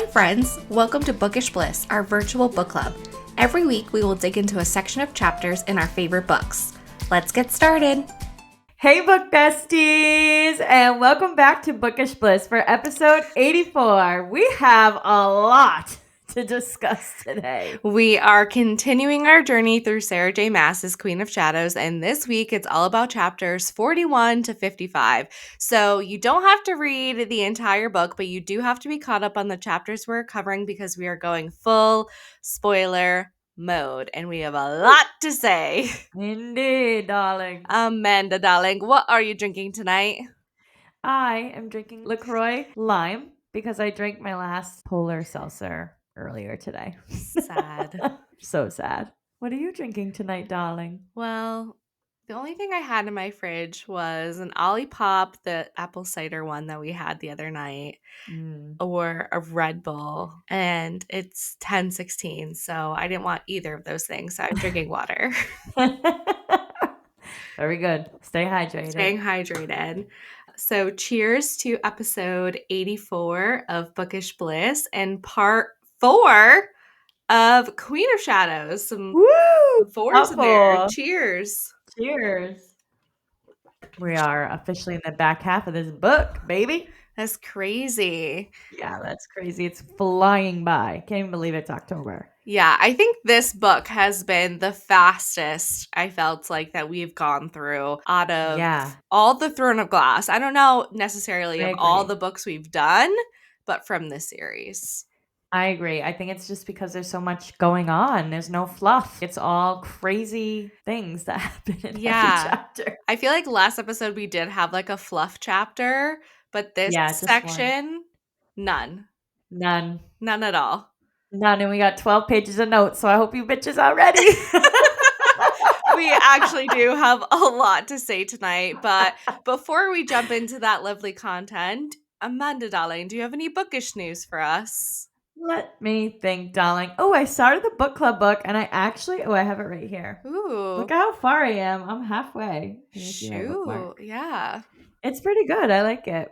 Hi friends, welcome to Bookish Bliss, our virtual book club. Every week we will dig into a section of chapters in our favorite books. Let's get started. Hey book besties, and welcome back to Bookish Bliss for episode 84. We have a lot to discuss today. We are continuing our journey through Sarah J. Maas's Queen of Shadows, and this week it's all about chapters 41 to 55. So you don't have to read the entire book, but you do have to be caught up on the chapters we're covering because we are going full spoiler mode, and we have a lot to say. Indeed, darling. Amanda, darling, what are you drinking tonight? I am drinking LaCroix Lime because I drank my last polar seltzer earlier today. Sad. So sad. What are you drinking tonight, darling? Well, the only thing I had in my fridge was an Olipop, the apple cider one that we had the other night, or a Red Bull, and it's 10:16, so I didn't want either of those things, so I'm drinking water. Very good. Stay hydrated. Staying hydrated. So cheers to episode 84 of Bookish Bliss and part 4 of Queen of Shadows. Some Woo! fours in there. Cheers. Cheers. We are officially in the back half of this book, baby. That's crazy. Yeah, that's crazy. It's flying by. Can't even believe it's October. Yeah, I think this book has been the fastest I felt like that we've gone through out of all the Throne of Glass. I don't know necessarily of all the books we've done, but from this series. I agree. I think it's just because there's so much going on. There's no fluff. It's all crazy things that happen in every chapter. I feel like last episode we did have like a fluff chapter, but this section, none. None at all. None, and we got 12 pages of notes, so I hope you bitches are ready. We actually do have a lot to say tonight, but before we jump into that lovely content, Amanda, darling, do you have any bookish news for us? Let me think, darling. Oh, I started the book club book, and I have it right here. Ooh. Look how far I am. I'm halfway. Shoot, yeah. It's pretty good. I like it.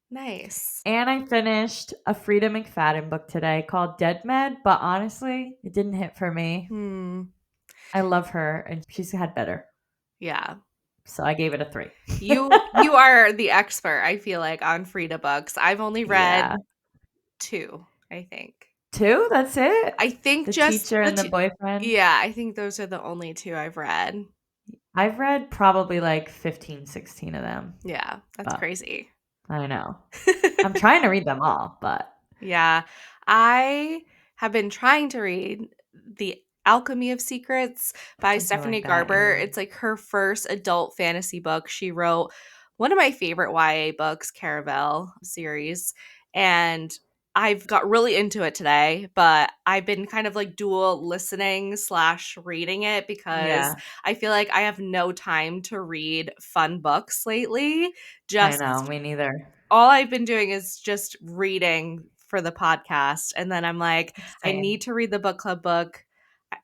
Nice. And I finished a Frida McFadden book today called Dead Med, but honestly, it didn't hit for me. I love her, and she's had better. Yeah. So I gave it a 3. You are the expert, I feel like, on Frida books. I've only read 2, I think. 2? That's it? I think the just teacher and the boyfriend? Yeah, I think those are the only 2 I've read. I've read probably like 15, 16 of them. Yeah, that's crazy. I know. I'm trying to read them all, but. Yeah, I have been trying to read The Alchemy of Secrets by Stephanie Garber. It's like her first adult fantasy book. She wrote one of my favorite YA books, Caravel series, and I've got really into it today, but I've been kind of like dual listening / reading it because I feel like I have no time to read fun books lately. I know, me neither. All I've been doing is just reading for the podcast. And then I'm like, I need to read the book club book,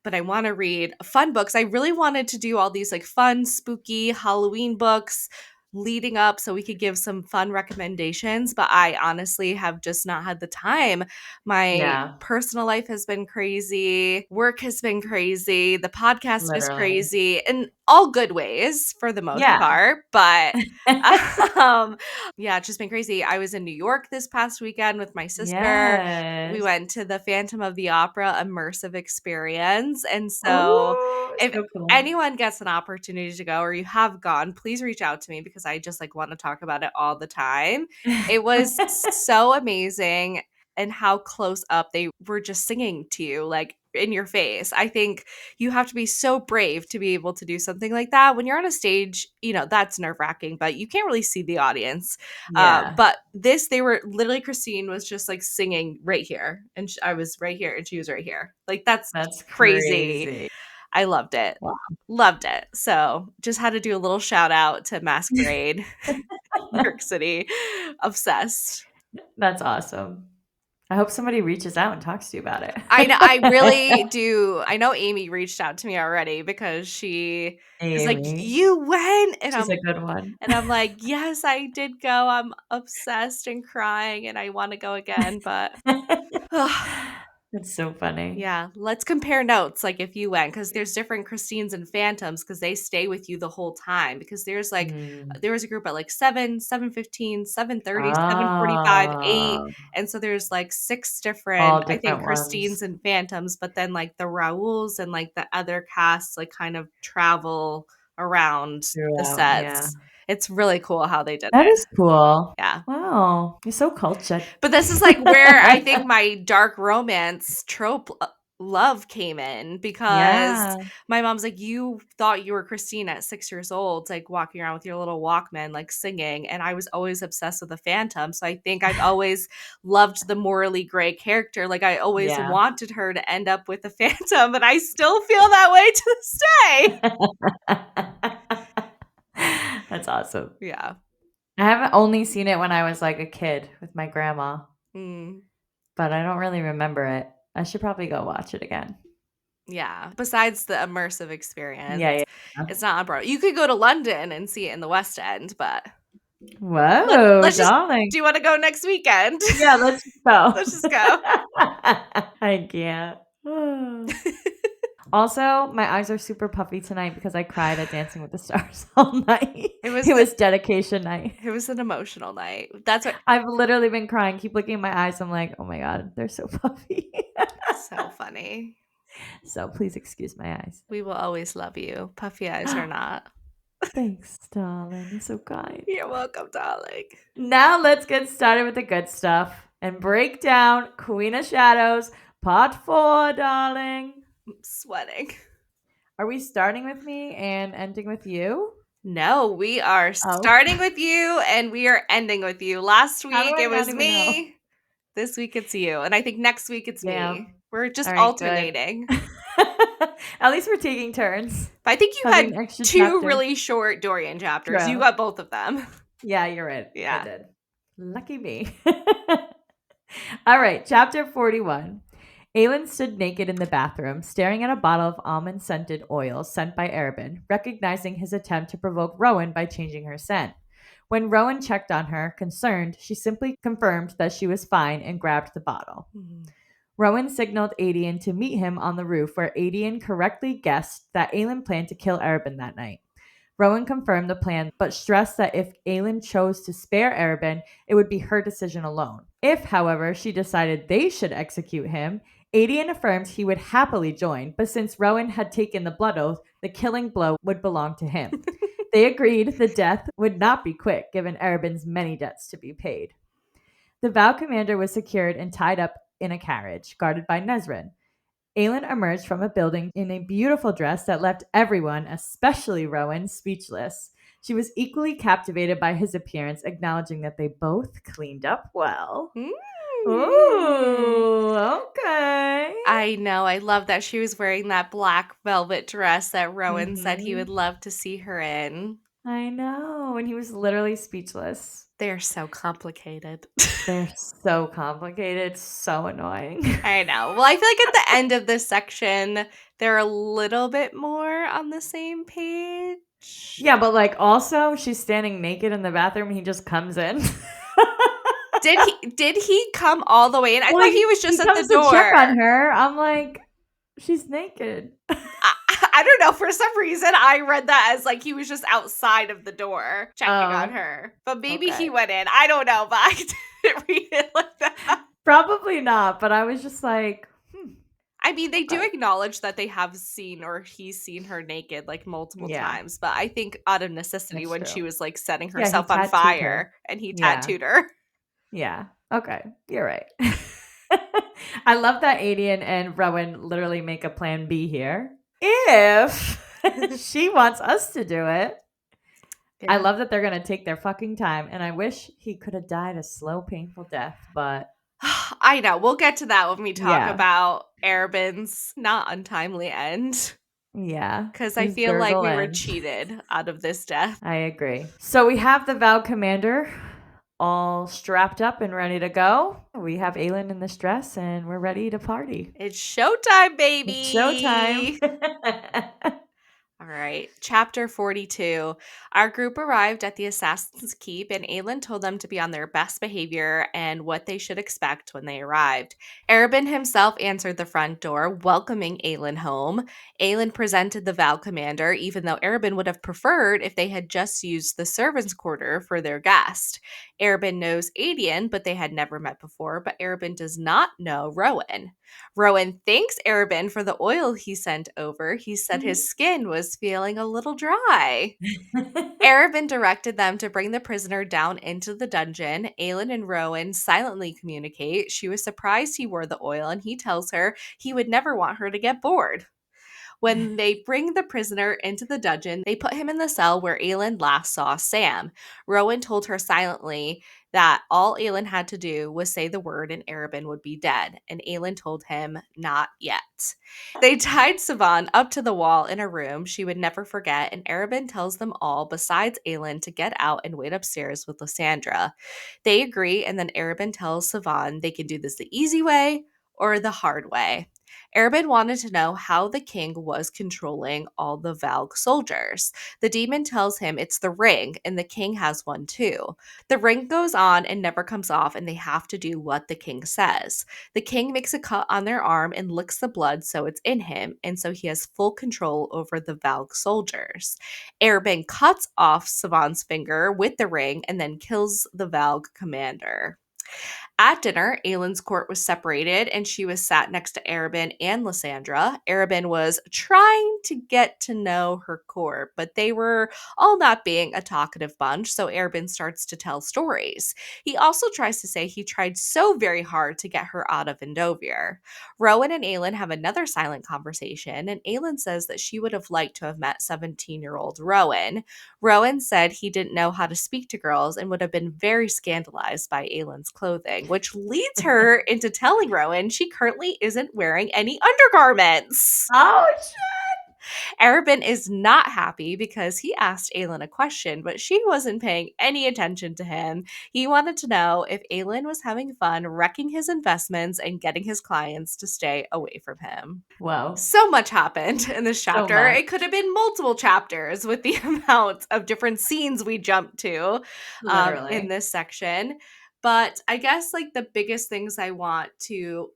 but I want to read fun books. I really wanted to do all these like fun, spooky Halloween books leading up so we could give some fun recommendations, but I honestly have just not had the time. My personal life has been crazy. Work has been crazy. The podcast is crazy in all good ways for the most part, but it's just been crazy. I was in New York this past weekend with my sister. We went to the Phantom of the Opera immersive experience, and so if anyone gets an opportunity to go or you have gone, please reach out to me because I just like want to talk about it all the time. It was so amazing, and how close up they were just singing to you, like in your face. I think you have to be so brave to be able to do something like that. When you're on a stage, you know, that's nerve-wracking, but you can't really see the audience. But they were literally, Christine was just like singing right here, and I was right here and she was right here. Like that's crazy. I loved it. Wow. Loved it. So just had to do a little shout out to Masquerade, New York City. Obsessed. That's awesome. I hope somebody reaches out and talks to you about it. I really do. I know Amy reached out to me already because she is like, Amy. "You went?" She's a good one. And I'm like, "Yes, I did go. I'm obsessed and crying and I wanna go again," but That's so funny. yeah, let's compare notes, like, if you went, because there's different Christines and Phantoms, because they stay with you the whole time, because there's, like Mm. there was a group at, like, 7, 7:15, 7:30, 7:45, 8, Oh, and so there's, like, 6 different, all I think, different Christines ones and Phantoms, but then, like, the Rauls and, like, the other casts, like, kind of travel around the throughout, yeah. sets. It's really cool how they did That it. is cool. Yeah. Wow, you're so cultured. But this is, like, where I think my dark romance trope, love came in because Yeah. my mom's like, "You thought you were Christine at 6 years old, like, walking around with your little Walkman, like, singing," and I was always obsessed with the Phantom, so I think I've always loved the morally gray character, like, I always Yeah. wanted her to end up with the Phantom, and I still feel that way to this day. That's awesome. Yeah. I haven't only seen it when I was, like, a kid with my grandma, Mm. but I don't really remember it. I should probably go watch it again. Yeah, besides the immersive Yeah, experience, yeah, yeah. it's not on Broadway. You could go to London and see it in the West End, but Whoa, let's just darling. do you wanna go next weekend? Yeah, let's just go. Let's just go. I can't. Also, my eyes are super puffy tonight because I cried at Dancing with the Stars all night. It was It a was dedication night. it was an emotional night. That's what I've literally been crying, keep looking at my eyes, I'm like, "Oh my god, they're so puffy." so funny. So, please excuse my eyes. We will always love you, puffy eyes or not. Thanks, darling, you're so kind. You're welcome, darling. Now let's get started with the good stuff and break down Queen of Shadows, Part 4, darling. I'm sweating. Are we starting with me and ending with you? No, we are Oh. starting with you and we are ending with you. Last How do week I it not was even know? me. This week it's you. And I think next week it's me. Damn. We're just All right, good. alternating. At least we're taking turns But I think you had having extra 2 chapters. really short Dorian chapters. You True. got both of them. Yeah, you're right. I Yeah. did. Lucky me. All right, chapter 41. Aelin stood naked in the bathroom, staring at a bottle of almond-scented oil sent by Arabin, recognizing his attempt to provoke Rowan by changing her scent. When Rowan checked on her, concerned, she simply confirmed that she was fine and grabbed the bottle. Rowan signaled Adian to meet him on the roof, where Adian correctly guessed that Aelin planned to kill Arabin that night. Rowan confirmed the plan, but stressed that if Aelin chose to spare Arabin, it would be her decision alone. If, however, she decided they should execute him, Adian affirmed he would happily join, but since Rowan had taken the blood oath, the killing blow would belong to him. They agreed the death would not be quick, given Arabin's many debts to be paid. The Vow Commander was secured and tied up in a carriage, guarded by Nezrin. Aelin emerged from a building in a beautiful dress that left everyone, especially Rowan, speechless. She was equally captivated by his appearance, acknowledging that they both cleaned up well. Ooh, okay. I know. I love that she was wearing that black velvet dress that Rowan said he would Mhm. love to see her in. I know. And he was literally speechless. They're so complicated. They're so complicated, so annoying. I know. Well, I feel like at the end of this section, they're a little bit more on the same page. Yeah, but like also she's standing naked in the bathroom and he just comes in. Did he come all the way in? I Well, thought he was just he at the comes to check door. on her. I'm like, she's naked. I don't know. For some reason, I read that as like he was just outside of the door checking on Oh, her. But maybe he okay. went in. I don't know, but I didn't read it like that. Probably not, but I was just like, I mean, they do okay. acknowledge that they have seen or he's seen her naked like multiple Yeah, times, but I think out of necessity that's when she true. was like setting Yeah, he herself on tattooed her. fire and he Yeah, tattooed her. yeah. Okay, you're right. I love that Adian and Rowan literally make a plan B here. If she wants us to do it. I love that they're going to take their fucking time, and I wish he could have died a slow, painful death, but I know. We'll get to that when we talk yeah. about Arabin's not untimely end. Yeah. Because I His feel like gurgle we were ends. cheated out of this death. I agree. So we have the Vow Commander all strapped up and ready to go. We have Aelin in this dress and we're ready to party. It's showtime, It's showtime. baby. All right, chapter 42. Our group arrived at the Assassin's Keep, and Aelin told them to be on their best behavior and what they should expect when they arrived. Arabin himself answered the front door, welcoming Aelin home. Aelin presented the Val commander, even though Arabin would have preferred if they had just used the servants' quarter for their guest. Arabin knows Adian, but they had never met before, but Arabin does not know Rowan. Rowan thanks Arabin for the oil he sent over. He said his skin was feeling a little dry. Arabin directed them to bring the prisoner down into the dungeon. Aelin and Rowan silently communicate. She was surprised he wore the oil, and he tells her he would never want her to get bored. When they bring the prisoner into the dungeon, they put him in the cell where Aelin last saw Sam. Rowan told her silently that all Aelin had to do was say the word and Arabin would be dead, and Aelin told him not yet. They tied Sivan up to the wall in a room she would never forget, and Arabin tells them all, besides Aelin, to get out and wait upstairs with Lysandra. They agree, and then Arabin tells Sivan they can do this the easy way or the hard way. Arabin wanted to know how the king was controlling all the Valg soldiers. The demon tells him it's the ring, and the king has one too. The ring goes on and never comes off, and they have to do what the king says. The king makes a cut on their arm and licks the blood so it's in him, and so he has full control over the Valg soldiers. Arabin cuts off Sivan's finger with the ring and then kills the Valg commander. At dinner, Aelin's court was separated and she was sat next to Arabin and Lysandra. Arabin was trying to get to know her court, but they were all not being a talkative bunch, so Arabin starts to tell stories. He also tries to say he tried so very hard to get her out of Endovier. Rowan and Aelin have another silent conversation, and Aelin says that she would have liked to have met 17-year-old Rowan. Rowan said he didn't know how to speak to girls and would have been very scandalized by Aelin's clothing, which leads her into telling Rowan she currently isn't wearing any undergarments. Oh, Arabin is not happy because he asked Aelin a question, but she wasn't paying any attention to him. He wanted to know if Aelin was having fun wrecking his investments and getting his clients to stay away from him. wow. So much happened in this So chapter. much. It could have been multiple chapters with the amount of different scenes we jumped to in Literally. this section. But I guess like the biggest things I want to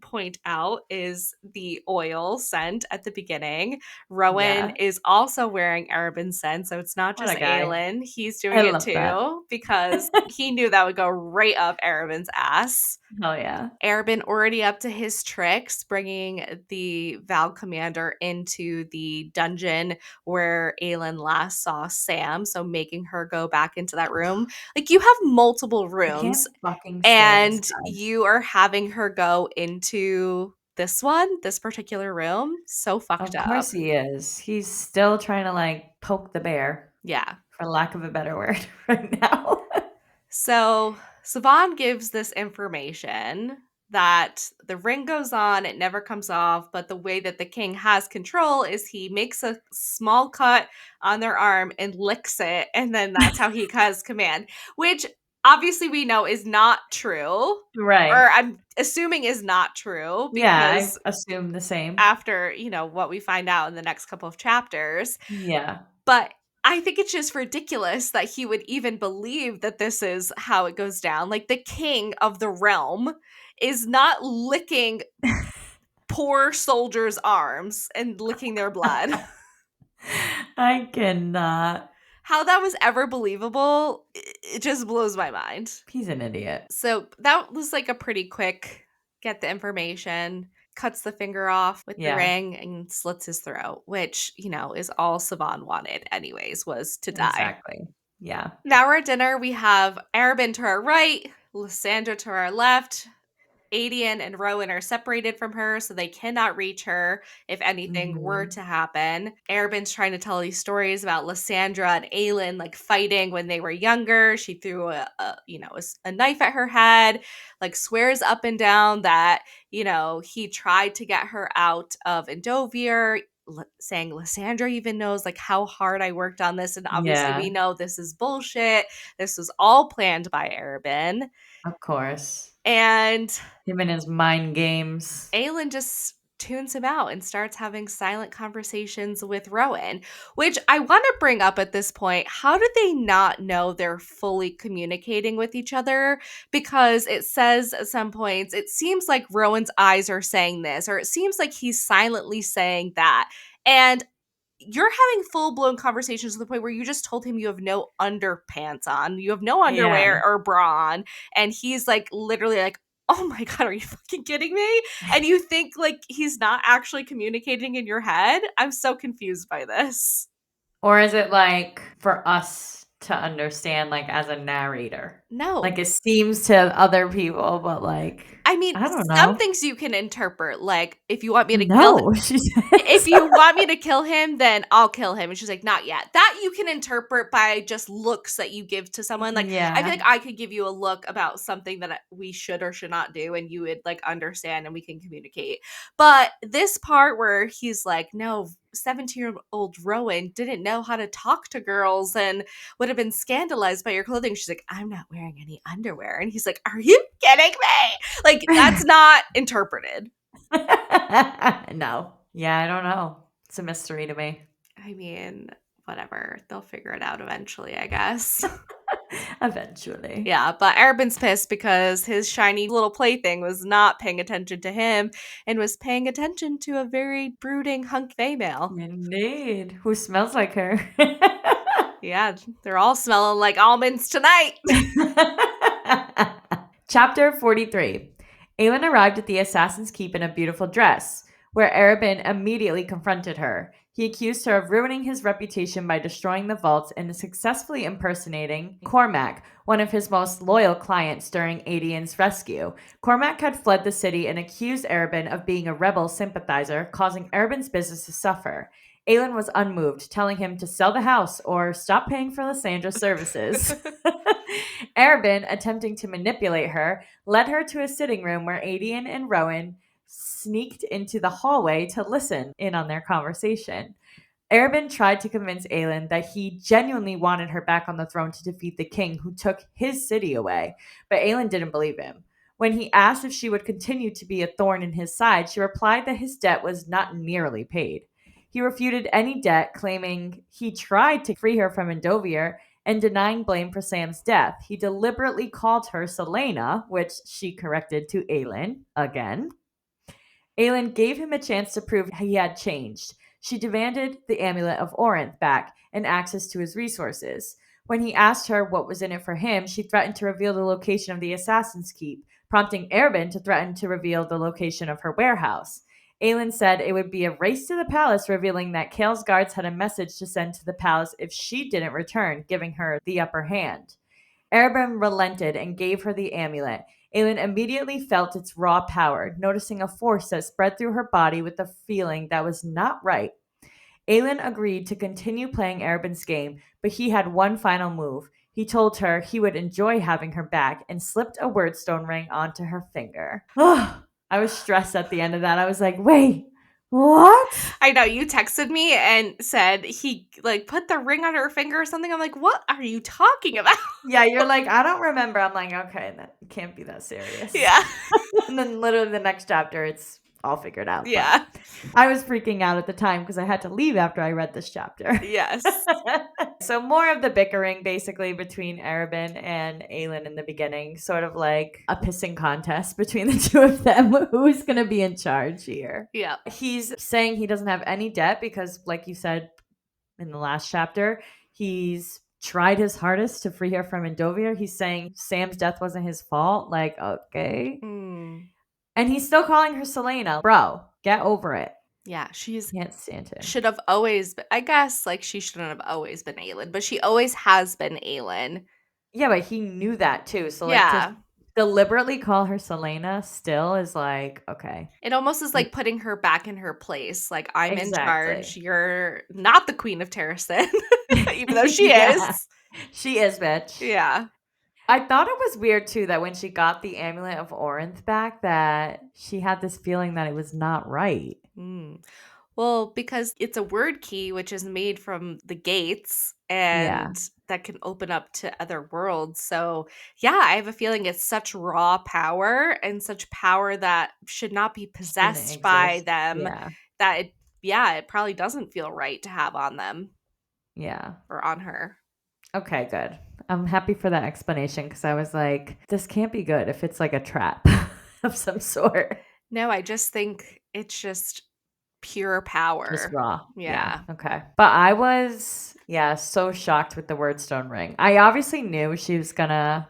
point out is the oil scent at the beginning. Rowan Yeah. is also wearing Arabin scent, so it's not What just a guy. Aelin. He's I doing it love that. too because he knew that would go right up Arabin's ass. Oh, yeah. Arabin already up to his tricks, bringing the Val commander into the dungeon where Aelin last saw Sam, so making her go back into that room. Like, you have multiple I can't rooms, fucking stand this and guy. you are having her go into this particular room. So fucked Of up. course he is. He's still trying to, like, poke the bear, Yeah. for lack of a better word, right now. So Savan gives this information that the ring goes on, it never comes off, but the way that the king has control is he makes a small cut on their arm and licks it, and then that's how he has command, which obviously we know is not true. Or Right. I'm assuming is not true Yeah, I because assume the same. after, what we find out in the next couple of chapters, Yeah. but I think it's just ridiculous that he would even believe that this is how it goes down. Like, the king of the realm is not licking poor soldiers' arms and licking their blood. I cannot. How that was ever believable, it just blows my mind. He's an idiot. So that was like a pretty quick get the information, cuts the finger off with the Yeah, ring and slits his throat, which, is all Savan wanted anyways, was to die. exactly. Yeah. Now we're at dinner. We have Arabin to our right, Lysandra to our left. Adian and Rowan are separated from her, so they cannot reach her if anything were Mhm. to happen. Arabin's trying to tell these stories about Lysandra and Aelin like fighting when they were younger. She threw a knife at her head, like swears up and down that he tried to get her out of Endovier. saying Lysandra even knows like how hard I worked on this, and obviously Yeah. we know this is bullshit. This was all planned by Arabin. Of course. And Him and his mind games. Aelin just tunes him out and starts having silent conversations with Rowan, which I want to bring up at this point. How did they not know they're fully communicating with each other? Because it says at some points, it seems like Rowan's eyes are saying this, or it seems like he's silently saying that. And you're having full blown conversations to the point where you just told him you have no underpants on, you have no Yeah. underwear or bra on, and he's like literally like, "Oh my god, are you fucking kidding me?" And you think like he's not actually communicating in your head. I'm so confused by this. Or is it like for us to understand, like as a narrator? No. Like it seems to other people, but like, I mean, I don't some know. things you can interpret, like if you want me to kill No, she if says. you want me to kill him, then I'll kill him. And she's like, not yet. That you can interpret by just looks that you give to someone. Like, I feel Yeah. like I could give you a look about something that we should or should not do, and you would like understand and we can communicate. But this part where he's like, no, 17-year-old Rowan didn't know how to talk to girls and would have been scandalized by your clothing. She's like, I'm not wearing any underwear. And he's like, are you kidding me? Like, that's not interpreted. No. Yeah, I don't know. It's a mystery to me. I mean, whatever. They'll figure it out eventually, I guess. Eventually. Yeah, but Arabin's pissed because his shiny little plaything was not paying attention to him and was paying attention to a very brooding hunk female. Indeed. Who smells like her? Yeah, they're all smelling like almonds tonight. Chapter 43. Aelin arrived at the Assassin's Keep in a beautiful dress, where Arabin immediately confronted her. He accused her of ruining his reputation by destroying the vaults and successfully impersonating Cormac, one of his most loyal clients during Adian's rescue. Cormac had fled the city and accused Arabin of being a rebel sympathizer, causing Arabin's business to suffer. Aelin was unmoved, telling him to sell the house or stop paying for Lysandra's services. Arabin, attempting to manipulate her, led her to a sitting room where Adian and Rowan sneaked into the hallway to listen in on their conversation. Arabin tried to convince Aelin that he genuinely wanted her back on the throne to defeat the king who took his city away, but Aelin didn't believe him. When he asked if she would continue to be a thorn in his side, she replied that his debt was not nearly paid. He refuted any debt, claiming he tried to free her from Endovier and denying blame for Sam's death. He deliberately called her Selena, which she corrected to Aelin again. Aelin gave him a chance to prove he had changed. She demanded the amulet of Orinth back and access to his resources. When he asked her what was in it for him, she threatened to reveal the location of the Assassin's Keep, prompting Arabin to threaten to reveal the location of her warehouse. Aelin said it would be a race to the palace, revealing that Kale's guards had a message to send to the palace if she didn't return, giving her the upper hand. Arabin relented and gave her the amulet. Aelin immediately felt its raw power, noticing a force that spread through her body with a feeling that was not right. Aelin agreed to continue playing Arabin's game, but he had one final move. He told her he would enjoy having her back and slipped a wordstone ring onto her finger. I was stressed at the end of that. I was like, wait, what? I know you texted me and said he like put the ring on her finger or something. I'm like, what are you talking about? Yeah, you're like, I don't remember. I'm like, okay, that can't be that serious. Yeah. And then literally the next chapter, it's all figured out. Yeah. But I was freaking out at the time because I had to leave after I read this chapter. Yes. So more of the bickering basically between Arabin and Aelin in the beginning, sort of like a pissing contest between the two of them. Who's going to be in charge here? Yeah. He's saying he doesn't have any debt because, like you said in the last chapter, he's tried his hardest to free her from Endovier. He's saying Sam's death wasn't his fault. Like, okay. And he's still calling her Selena. Bro, get over it. Yeah, she's Can't stand him. should have always been, I guess, like she shouldn't have always been Aelin, but she always has been Aelin. Yeah, but he knew that too. So like Yeah. to deliberately call her Selena still is like, okay. It almost is like putting her back in her place. Like, I'm in charge. Exactly. You're not the queen of Terraston, even though she Yeah. is. She is, bitch. Yeah. I thought it was weird too that when she got the amulet of Orinth back, that she had this feeling that it was not right. Well, Well, because it's a word key, which is made from the gates Yeah. and that can open up to other worlds. So, yeah, I have a feeling it's such raw power and such power that should not be Shouldn't possessed by exist. them Yeah. that it probably doesn't feel right to have on them Yeah. or on her. Okay, good. I'm happy for that explanation because I was like, this can't be good if it's like a trap of some sort. No, I just think it's just pure Just power. raw. Yeah. Yeah. Okay. But I was, yeah, so shocked with the word stone ring. I obviously knew she was gonna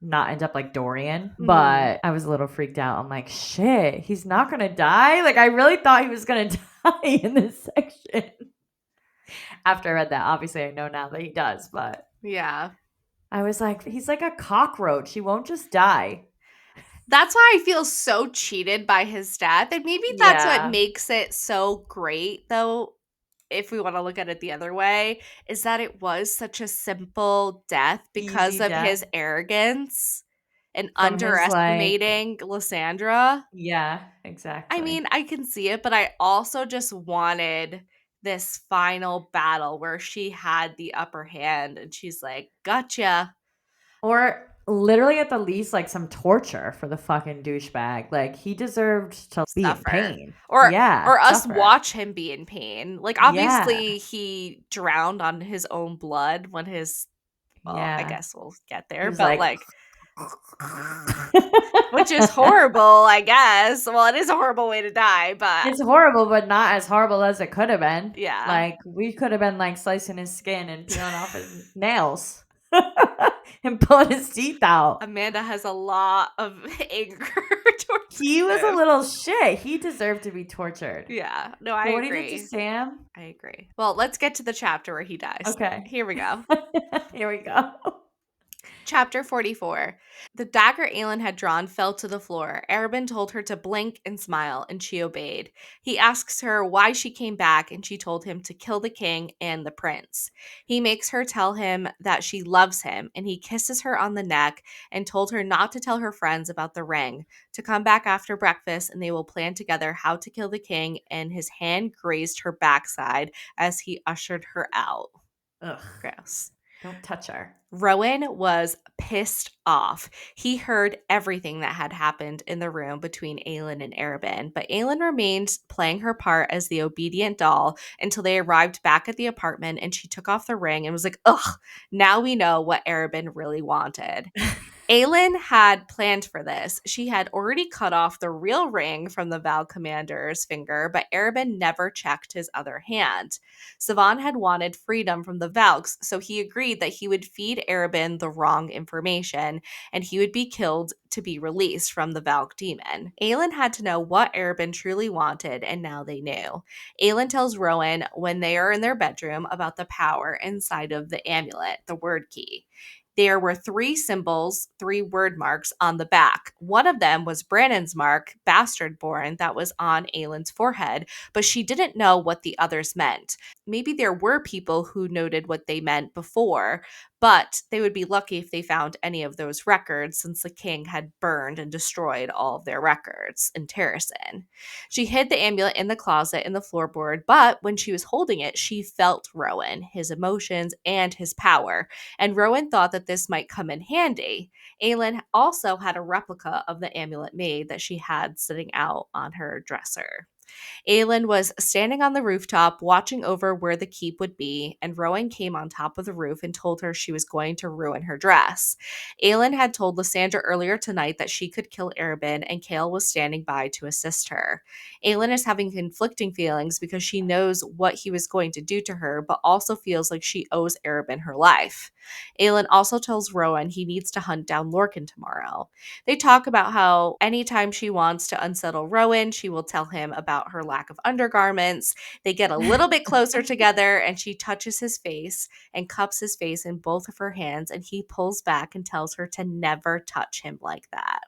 not end up like Dorian, Mhm. but I was a little freaked out. I'm like, shit, he's not gonna die? Like, I really thought he was gonna die in this section. After I read that, obviously I know now that he does, but Yeah. I was like, he's like a cockroach. He won't just die. That's why I feel so cheated by his death. And maybe that's what Yeah. makes it so great, though, if we want to look at it the other way, is that it was such a simple death because Easy of death his arrogance and from his like, underestimating Lysandra. yeah, I exactly. mean, I can see it, but I also just wanted this final battle where she had the upper hand and she's like, gotcha, Or literally at the least, like some torture for the fucking douchebag. Like he deserved to be in suffer. pain. Or Yeah, or us suffer. watch him be in pain. Like Yeah, obviously he drowned on his own blood when his well, I yeah. guess we'll get He there, was but like, like which is horrible, I guess. Well, it is a horrible way to die, but it's horrible, but not as horrible as it could have been. yeah. Like we could have been like slicing his skin and peeling off his nails and pulling his teeth out. Amanda has a lot of anger towards He was a him. little shit. He deserved to be tortured. Yeah. No, I For what he did to agree. Sam. I agree. Well, let's get to the chapter where he dies. Okay. Here we go. Here we go. Chapter 44. The dagger Aelin had drawn fell to the floor. Arabin told her to blink and smile, and she obeyed. He asks her why she came back, and she told him to kill the king and the prince. He makes her tell him that she loves him, and he kisses her on the neck and told her not to tell her friends about the ring, to come back after breakfast, and they will plan together how to kill the king, and his hand grazed her backside as he ushered her out. Ugh. Gross. Don't touch her. Rowan was pissed off. He heard everything that had happened in the room between Aelin and Arabin, but Aelin remained playing her part as the obedient doll until they arrived back at the apartment and she took off the ring and was like, ugh, now we know what Arabin really wanted. Aelin had planned for this. She had already cut off the real ring from the Val commander's finger, but Arabin never checked his other hand. Sivan had wanted freedom from the Valks, so he agreed that he would feed Arabin the wrong information, and he would be killed to be released from the Valk demon. Aelin had to know what Arabin truly wanted, and now they knew. Aelin tells Rowan when they are in their bedroom about the power inside of the amulet, the word key. There were three symbols, three word marks on the back. One of them was Brandon's mark, bastard born, that was on Aelin's forehead, but she didn't know what the others meant. Maybe there were people who noted what they meant before, but they would be lucky if they found any of those records since the king had burned and destroyed all of their records in Terrasen. She hid the amulet in the closet in the floorboard, but when she was holding it, she felt Rowan, his emotions, and his power, and Rowan thought that this might come in handy. Aelin also had a replica of the amulet made that she had sitting out on her dresser. Aelin was standing on the rooftop watching over where the keep would be, and Rowan came on top of the roof and told her she was going to ruin her dress. Aelin had told Lysandra earlier tonight that she could kill Arabin, and Kale was standing by to assist her. Aelin is having conflicting feelings because she knows what he was going to do to her, but also feels like she owes Arabin her life. Aelin also tells Rowan he needs to hunt down Lorcan tomorrow. They talk about how anytime she wants to unsettle Rowan, she will tell him about her lack of undergarments. They get a little bit closer together and she touches his face and cups his face in both of her hands, and he pulls back and tells her to never touch him like that.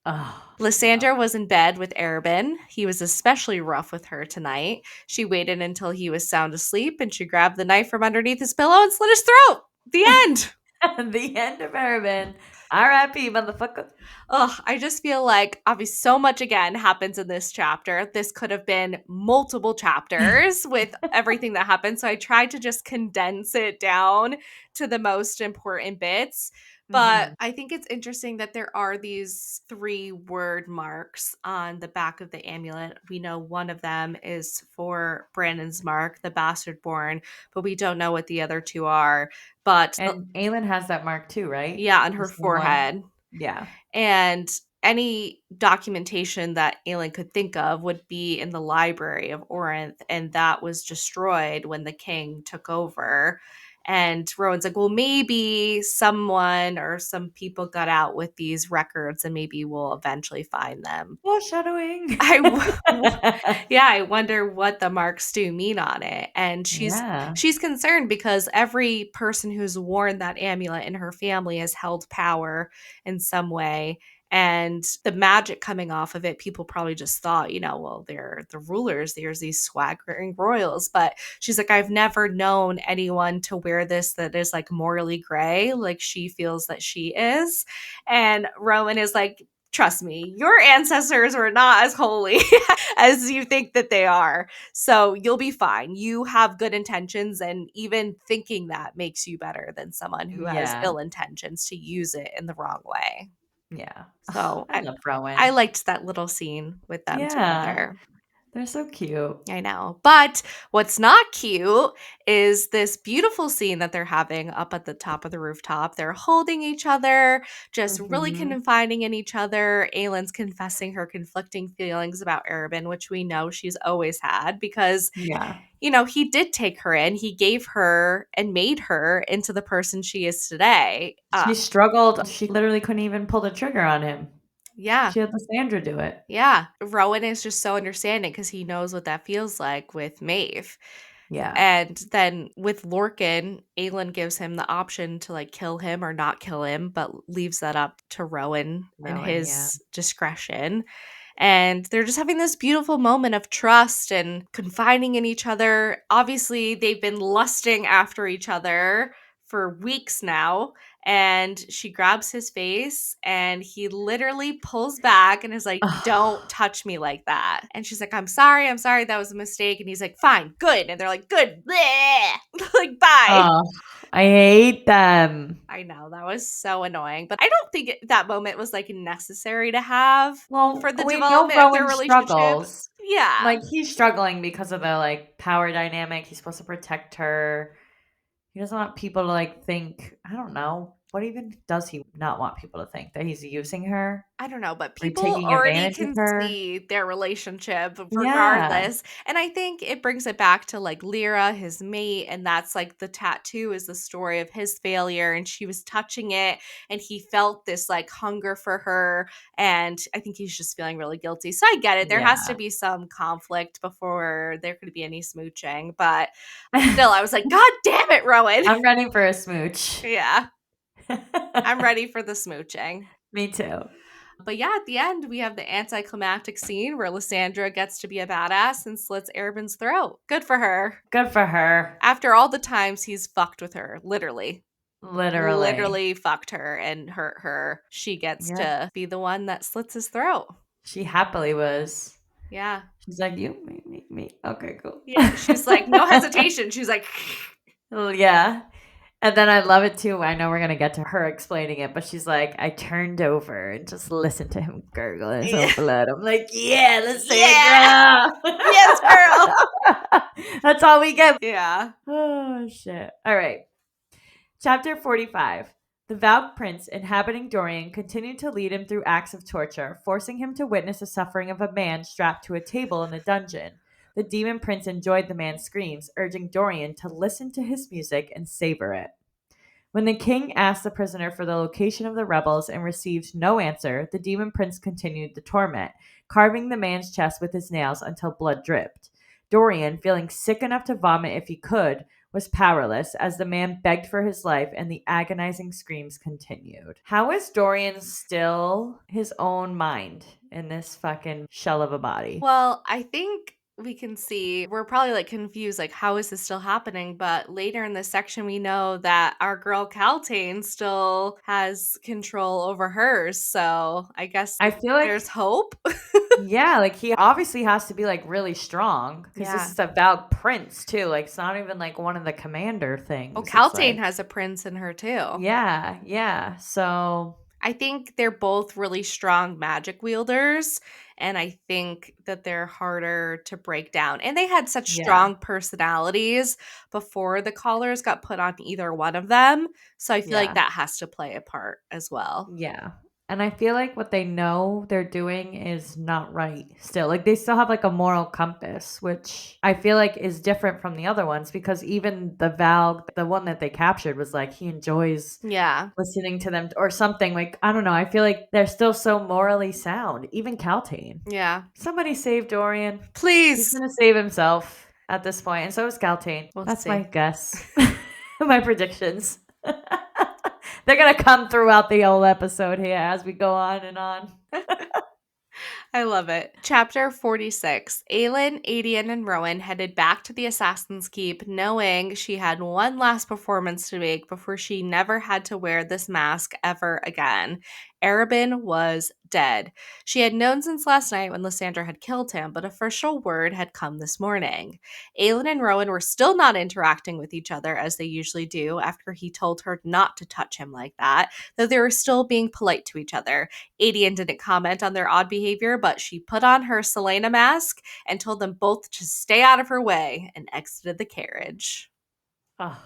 Oh, no. Lysandra was in bed with Arabin. He was especially rough with her tonight. She waited until he was sound asleep and she grabbed the knife from underneath his pillow and slit his throat. The end. The end of Arabin. R.I.P. motherfucker. Ugh, I just feel like obviously so much again happens in this chapter. This could have been multiple chapters with everything that happened. So I tried to just condense it down to the most important bits. But Mhm. I think it's interesting that there are these 3 word marks on the back of the amulet. We know one of them is for Brandon's mark, the bastard born, but we don't know what the other 2 are. But And Aelin has that mark too, right? yeah, on The her same one? forehead. Yeah. And any documentation that Aelin could think of would be in the library of Orinth, and that was destroyed when the king took over. And Rowan's like, well, maybe someone or some people got out with these records, and maybe we'll eventually find them. Foreshadowing. I yeah, I wonder what the marks do mean on it. And Yeah. she's concerned because every person who's worn that amulet in her family has held power in some way. And the magic coming off of it, people probably just thought, well, they're the rulers. There's these swaggering royals. But she's like, I've never known anyone to wear this that is like morally gray, like she feels that she is. And Rowan is like, trust me, your ancestors were not as holy as you think that they are. So you'll be fine. You have good intentions, and even thinking that makes you better than someone who has Yeah. ill intentions to use it in the wrong way. Yeah. Ugh, So I love I Rowan. liked that little scene with them Yeah. together. They're so cute. I know. But what's not cute is this beautiful scene that they're having up at the top of the rooftop. They're holding each other, just really Mhm. confiding in each other. Aylin's confessing her conflicting feelings about Arabin, which we know she's always had because, Yeah. he did take her in. He gave her and made her into the person she is today. She struggled. She literally couldn't even pull the trigger on him. Yeah. She had Lysandra do it. Yeah. Rowan is just so understanding because he knows what that feels like with Maeve. Yeah. And then with Lorcan, Aelin gives him the option to like kill him or not kill him, but leaves that up to Rowan and Rowan, yeah. his discretion. And they're just having this beautiful moment of trust and confiding in each other. Obviously, they've been lusting after each other for weeks now. And she grabs his face and he literally pulls back and is like, don't touch me like that. And she's like, I'm sorry, that was a mistake. And he's like, fine, good. And they're like, good. Like, bye. Oh, I hate them. I know that was so annoying, but I don't think that moment was like necessary to have for Well, the we know development of their Rowan relationship. struggles. Yeah. Like, he's struggling because of the, like, power dynamic. He's supposed to protect her. He doesn't want people to, like, think I don't know. What even does he not want people to think? That he's using her? I don't know, but Or people taking already advantage of can her? see their relationship Yeah. regardless. And I think it brings it back to like Lyra, his mate, and that's like the tattoo is the story of his failure. And she was touching it, and he felt this like hunger for her. And I think he's just feeling really guilty. So I get it. There has to Yeah. be some conflict before there could be any smooching. But still, I was like, God damn it, Rowan. I'm ready for a smooch. Yeah, I'm ready for the smooching. Me too. But yeah, at the end, we have the anticlimactic scene where Lysandra gets to be a badass and slits Arabin's throat. Good for her. Good for her. After all the times he's fucked with her, literally. Literally. Literally fucked her and hurt her. She gets Yep. to be the one that slits his throat. She happily was. Yeah. She's like, "You, me. Okay, cool." Yeah. She's like, no hesitation. She's like, Well, yeah. And then I love it too. I know we're gonna get to her explaining it, but she's like, I turned over and just listened to him gurgle his own blood. I'm like, yeah, let's say yeah. it, girl. Yes, girl. That's all we get. Yeah. Oh shit. All right. Chapter 45. The vowed prince inhabiting Dorian continued to lead him through acts of torture, forcing him to witness the suffering of a man strapped to a table in the dungeon. The demon prince enjoyed the man's screams, urging Dorian to listen to his music and savor it. When the king asked the prisoner for the location of the rebels and received no answer, the demon prince continued the torment, carving the man's chest with his nails until blood dripped. Dorian, feeling sick enough to vomit if he could, was powerless as the man begged for his life and the agonizing screams continued. How is Dorian still his own mind in this fucking shell of a body? Well, I think we can see we're probably like confused, like, how is this still happening? But later in this section, we know that our girl Caltaine still has control over hers. So I guess I feel like, there's hope. yeah, like he obviously has to be like really strong because this Yeah. is about prince too. Like it's not even like one of the commander Oh, things. It's Caltaine like, has a prince in her too. yeah, yeah. So I think they're both really strong magic wielders, and I think that they're harder to break down. And they had such yeah, strong personalities before the collars got put on either one of them. So I feel like yeah. that has to play a part as well. Yeah. And I feel like what they know they're doing is not right still. Like they still have like a moral compass, which I feel like is different from the other ones because even the Valg, the one that they captured, was like he enjoys Yeah. listening to them or something. Like, I don't know. I feel like they're still so morally sound. Even Caltaine. Yeah. Somebody save Dorian. He's Please. going to save himself at this point, and so is Caltaine. We'll That's my see. guess. My predictions. They're gonna come throughout the whole episode here as we go on and on. I love it. Chapter 46. Aelin, Adian, and Rowan headed back to the Assassin's Keep, knowing she had one last performance to make before she never had to wear this mask ever again. Arabin was dead. She had known since last night when Lysandra had killed him, but official word had come this morning. Aelin and Rowan were still not interacting with each other as they usually do after he told her not to touch him like that, though they were still being polite to each other. Adian didn't comment on their odd behavior, but she put on her Selena mask and told them both to stay out of her way and exited the carriage. Oh,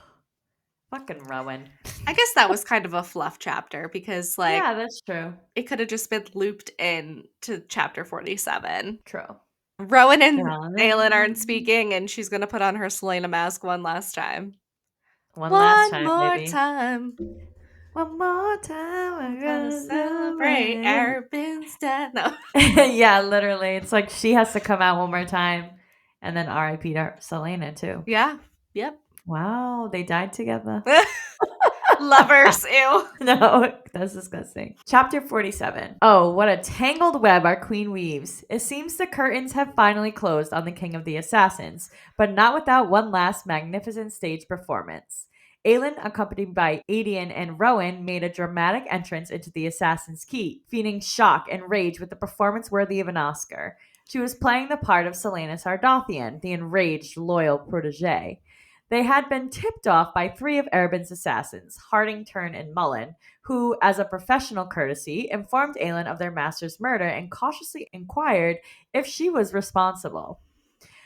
fucking Rowan. I guess that was kind of a fluff chapter because, like, Yeah, that's true. it could have just been looped in to chapter 47. True. Rowan and Aelin aren't Rowan. speaking, and she's going to put on her Selena mask one last time. One last One time, more baby. time. One more time, I'm we're gonna gonna celebrate celebrate. Arabin's death. No. Yeah, literally. It's like she has to come out one more time. And then R.I.P. to Selena, too. Yeah. Yep. Wow, they died together. Lovers. Ew. No, that's disgusting. Chapter 47. Oh, what a tangled web our queen weaves. It seems the curtains have finally closed on the King of the Assassins, but not without one last magnificent stage performance. Aelin, accompanied by Adian and Rowan, made a dramatic entrance into the Assassin's Keep, feigning shock and rage with a performance worthy of an Oscar. She was playing the part of Selena Sardathian, the enraged, loyal protege. They had been tipped off by three of Arabin's assassins, Harding, Turn, and Mullen, who, as a professional courtesy, informed Aelin of their master's murder and cautiously inquired if she was responsible.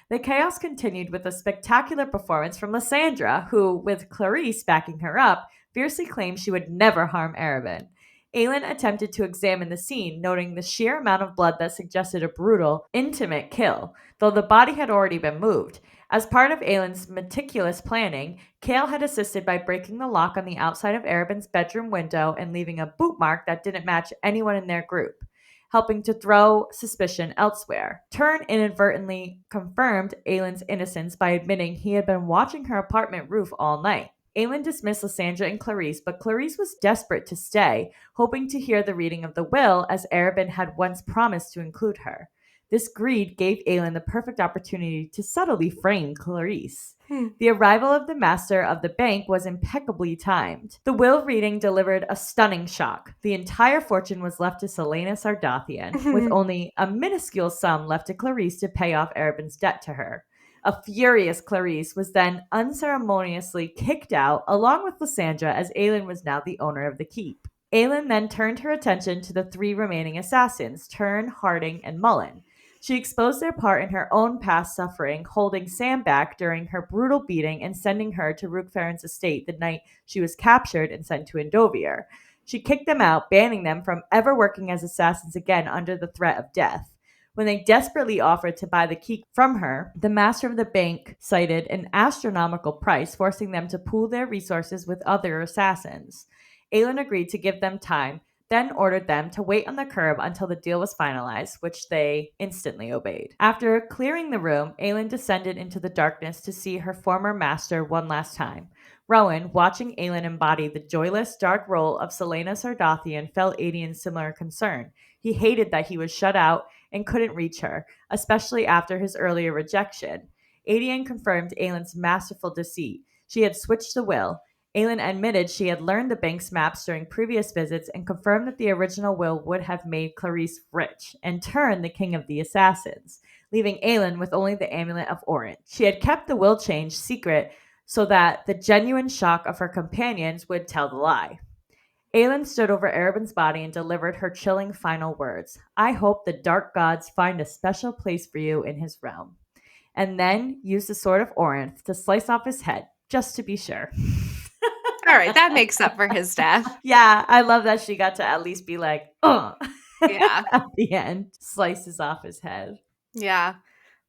The chaos continued with a spectacular performance from Lysandra, who, with Clarice backing her up, fiercely claimed she would never harm Arabin. Aelin attempted to examine the scene, noting the sheer amount of blood that suggested a brutal, intimate kill, though the body had already been moved. As part of Aelin's meticulous planning, Kale had assisted by breaking the lock on the outside of Arabin's bedroom window and leaving a boot mark that didn't match anyone in their group, helping to throw suspicion elsewhere. Turn inadvertently confirmed Aelin's innocence by admitting he had been watching her apartment roof all night. Aelin dismissed Lysandra and Clarice, but Clarice was desperate to stay, hoping to hear the reading of the will as Arabin had once promised to include her. This greed gave Aelin the perfect opportunity to subtly frame Clarice. The arrival of the master of the bank was impeccably timed. The will reading delivered a stunning shock. The entire fortune was left to Selena Sardathian, with only a minuscule sum left to Clarice to pay off Arabin's debt to her. A furious Clarice was then unceremoniously kicked out, along with Lysandra, as Aelin was now the owner of the keep. Aelin then turned her attention to the three remaining assassins, Turn, Harding, and Mullen. She exposed their part in her own past suffering, holding Sam back during her brutal beating and sending her to Rookfarren's estate the night she was captured and sent to Endovier. She kicked them out, banning them from ever working as assassins again under the threat of death. When they desperately offered to buy the key from her, the master of the bank cited an astronomical price, forcing them to pool their resources with other assassins. Aelin agreed to give them time, then ordered them to wait on the curb until the deal was finalized, which they instantly obeyed. After clearing the room, Aelin descended into the darkness to see her former master one last time. Rowan, watching Aelin embody the joyless, dark role of Selena Sardathian, felt Adian's similar concern. He hated that he was shut out and couldn't reach her, especially after his earlier rejection. Adian confirmed Aylin's masterful deceit. She had switched the will. Aylin admitted she had learned the bank's maps during previous visits and confirmed that the original will would have made Clarice rich and turned the king of the assassins, leaving Aylin with only the amulet of Orient. She had kept the will change secret so that the genuine shock of her companions would tell the lie. Aylin stood over Arabin's body and delivered her chilling final words. I hope the dark gods find a special place for you in his realm. And then used the sword of Orinth to slice off his head, just to be sure. All right, that makes up for his death. Yeah, I love that she got to at least be like, Yeah. at the end, slices off his head. Yeah.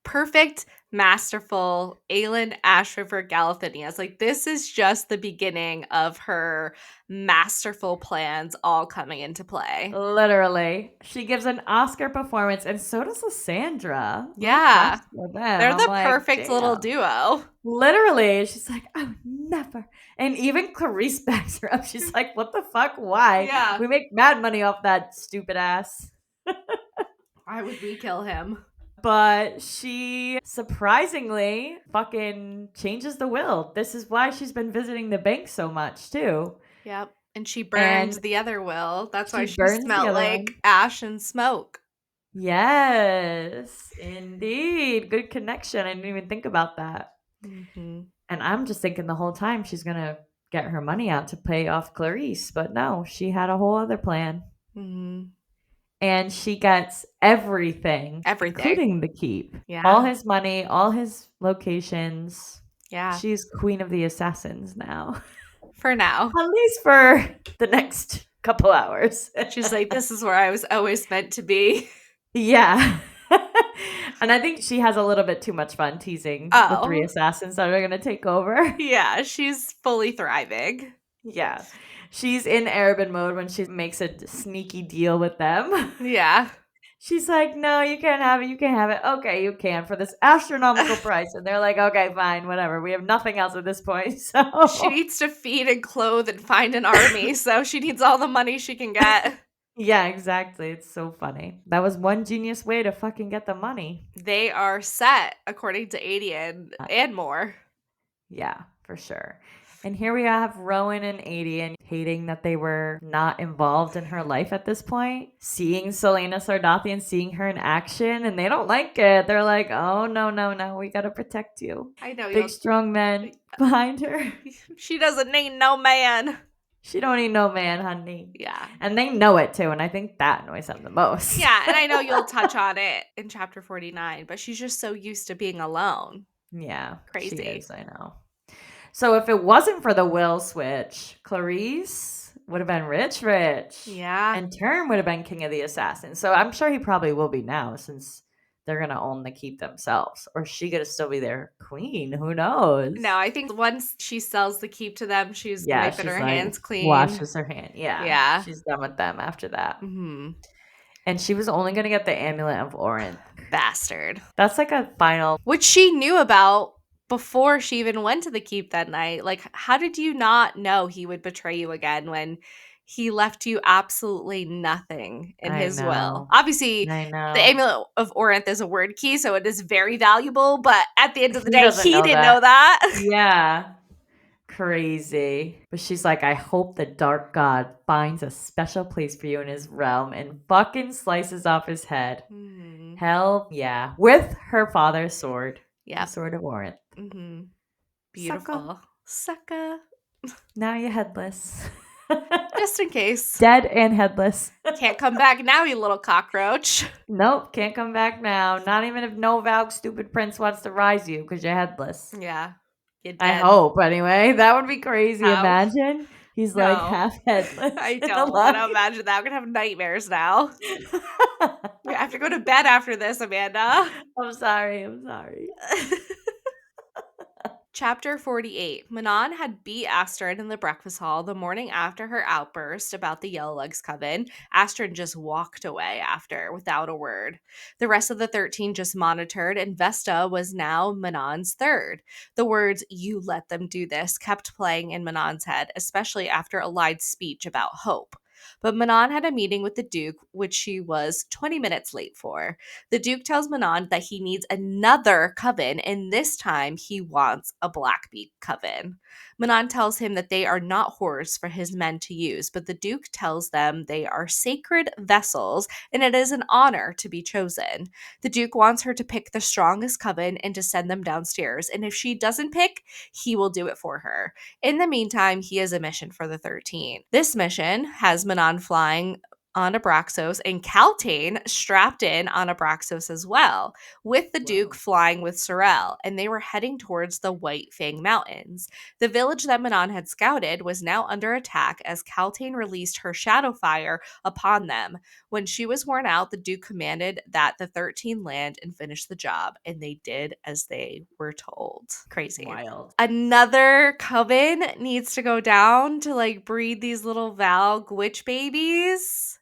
Perfect, masterful Aelin Ash River Galathinias. Like, this is just the beginning of her masterful plans all coming into play. Literally. She gives an Oscar performance, and so does Lysandra. Yeah. They're I'm the like, perfect little damn. duo. Literally. She's like, I would never. And even Clarice backs her up. She's like, what the fuck? Why? Yeah. We make mad money off that stupid ass. Why would we kill him? But she surprisingly fucking changes the will. This is why she's been visiting the bank so much, too. Yep. And she burned And the other will. That's why she she burns the smelled other like one. ash and smoke. Yes, indeed. Good connection. I didn't even think about that. Mm-hmm. And I'm just thinking the whole time she's going to get her money out to pay off Clarice. But no, she had a whole other plan. Mm-hmm. And she gets everything, Everything. including the keep. Yeah. All his money, all his locations. Yeah. She's queen of the assassins now. For now. At least for the next couple hours. She's like, this is where I was always meant to be. Yeah. And I think she has a little bit too much fun teasing the three assassins that are going to take over. Yeah, she's fully thriving. Yeah. She's in Arabin mode when she makes a sneaky deal with them. Yeah. She's like, no, you can't have it. You can't have it. Okay, you can for this astronomical price. And they're like, okay, fine, whatever. We have nothing else at this point. So she needs to feed and clothe and find an army. So she needs all the money she can get. Yeah, exactly. It's so funny. That was one genius way to fucking get the money. They are set, according to Adian, and more. Yeah, for sure. And here we have Rowan and Adian hating that they were not involved in her life at this point. Seeing Selena Sardathian, seeing her in action, and they don't like it. They're like, oh, no, we gotta protect you. I know. Big, strong men behind her. She doesn't need no man. She don't need no man, honey. Yeah. And they know it too, and I think that annoys them the most. Yeah, and I know you'll touch on it in chapter 49, but she's just so used to being alone. Yeah. Crazy. She is, I know. So if it wasn't for the will switch, Clarice would have been rich. Yeah. And Turn would have been king of the assassins. So I'm sure he probably will be now since they're going to own the keep themselves. Or is she going to still be their queen? Who knows? No, I think once she sells the keep to them, she's wiping her hands clean. Washes her hand. Yeah. Yeah. She's done with them after that. Mm-hmm. And she was only going to get the amulet of Orin. Bastard. That's like a final. Which she knew about before she even went to the keep that night. Like, how did you not know he would betray you again when he left you absolutely nothing in his will? Obviously, the amulet of Orinth is a word key, so it is very valuable, but at the end of the day, he didn't know that. Yeah. Crazy. But she's like, I hope the dark god finds a special place for you in his realm, and fucking slices off his head. Mm-hmm. Hell yeah. With her father's sword. Yeah. The sword of Orinth. Mm-hmm. Beautiful. Sucka. Now you're headless. Just in case. Dead and headless. Can't come back now, you little cockroach. Nope, can't come back now. Not even if Novalg, stupid prince, wants to rise you because you're headless. Yeah. I hope, anyway. That would be crazy. How? Imagine. He's like half headless. I don't want to imagine that. I'm going to have nightmares now. I have to go to bed after this, Amanda. I'm sorry. Chapter 48. Manon had beat Astrid in the breakfast hall the morning after her outburst about the Yellowlegs coven. Astrid just walked away after, without a word. The rest of the 13 just monitored, and Vesta was now Manon's third. The words, "You let them do this," kept playing in Manon's head, especially after Elide's speech about hope. But Manon had a meeting with the Duke, which she was 20 minutes late for. The Duke tells Manon that he needs another coven, and this time he wants a Blackbeak coven. Manon tells him that they are not whores for his men to use, but the Duke tells them they are sacred vessels and it is an honor to be chosen. The Duke wants her to pick the strongest coven and to send them downstairs, and if she doesn't pick, he will do it for her. In the meantime, he has a mission for the 13. This mission has Manon flying on Abraxos and Caltaine strapped in on Abraxos as well, with the Duke flying with Sorel, and they were heading towards the White Fang Mountains. The village that Manon had scouted was now under attack as Caltaine released her shadow fire upon them. When she was worn out, the Duke commanded that the 13 land and finish the job, and they did as they were told. Crazy. Wild. Another coven needs to go down to like breed these little Valg witch babies.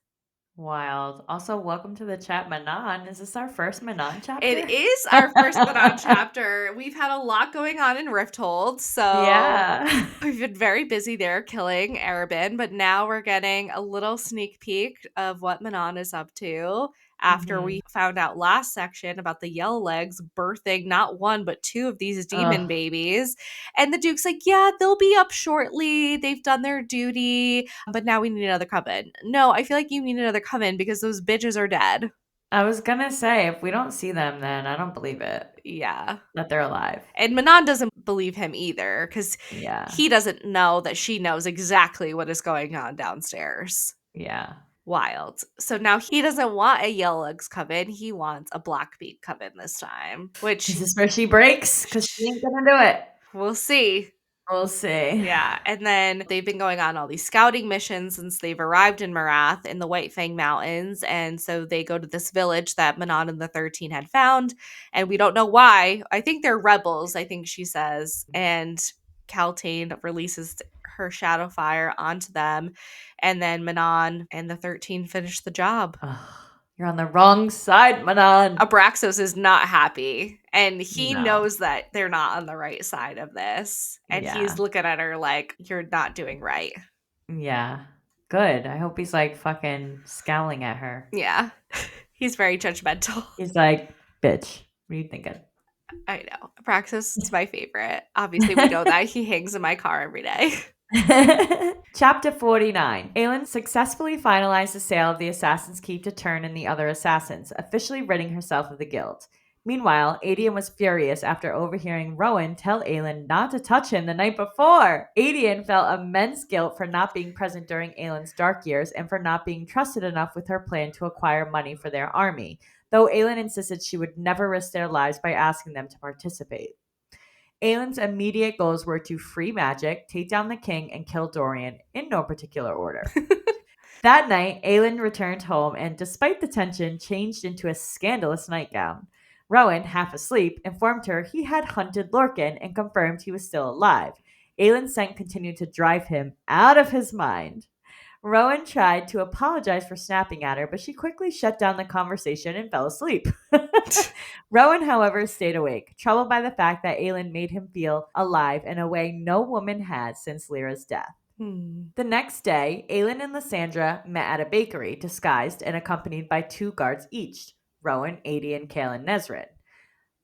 Wild. Also, welcome to the chat, Manon. Is this our first Manon chapter? It is our first Manon chapter. We've had a lot going on in Rifthold, so yeah, we've been very busy there killing Arabin, but now we're getting a little sneak peek of what Manon is up to after we found out last section about the Yellow Legs birthing not one but two of these demon babies. And the Duke's like, yeah, they'll be up shortly. They've done their duty, but now we need another coven. No, I feel like you need another coven because those bitches are dead. I was gonna say, if we don't see them, then I don't believe it. Yeah. That they're alive. And Manon doesn't believe him either because he doesn't know that she knows exactly what is going on downstairs. Yeah. Wild. So now he doesn't want a Yellow Legs coven. He wants a Blackbeak coven this time. Which is this where she breaks? Because she ain't gonna do it. We'll see. We'll see. Yeah. And then they've been going on all these scouting missions since they've arrived in Marath in the White Fang Mountains. And so they go to this village that Manon and the 13 had found. And we don't know why. I think they're rebels, I think she says. And Caltaine releases her shadow fire onto them. And then Manon and the 13 finish the job. You're on the wrong side, Manon. Abraxos is not happy, and he knows that they're not on the right side of this. And he's looking at her like, you're not doing right. Yeah. Good. I hope he's like fucking scowling at her. Yeah. He's very judgmental. He's like, bitch, what are you thinking? I know. Abraxos is my favorite. Obviously, we know that. He hangs in my car every day. Chapter 49. Aelin successfully finalized the sale of the Assassin's Keep to Turn and the other assassins, officially ridding herself of the guild. Meanwhile, Adian was furious after overhearing Rowan tell Aelin not to touch him the night before. Adian felt immense guilt for not being present during Aelin's dark years and for not being trusted enough with her plan to acquire money for their army, though Aelin insisted she would never risk their lives by asking them to participate. Aelin's immediate goals were to free magic, take down the king, and kill Dorian, in no particular order. That night, Aelin returned home and, despite the tension, changed into a scandalous nightgown. Rowan, half asleep, informed her he had hunted Lorcan and confirmed he was still alive. Aelin's scent continued to drive him out of his mind. Rowan tried to apologize for snapping at her, but she quickly shut down the conversation and fell asleep. Rowan, however, stayed awake, troubled by the fact that Aelin made him feel alive in a way no woman had since Lyra's death. The next day, Aelin and Lysandra met at a bakery, disguised and accompanied by 2 guards each, Rowan, Adian, Kale, and Nezrin.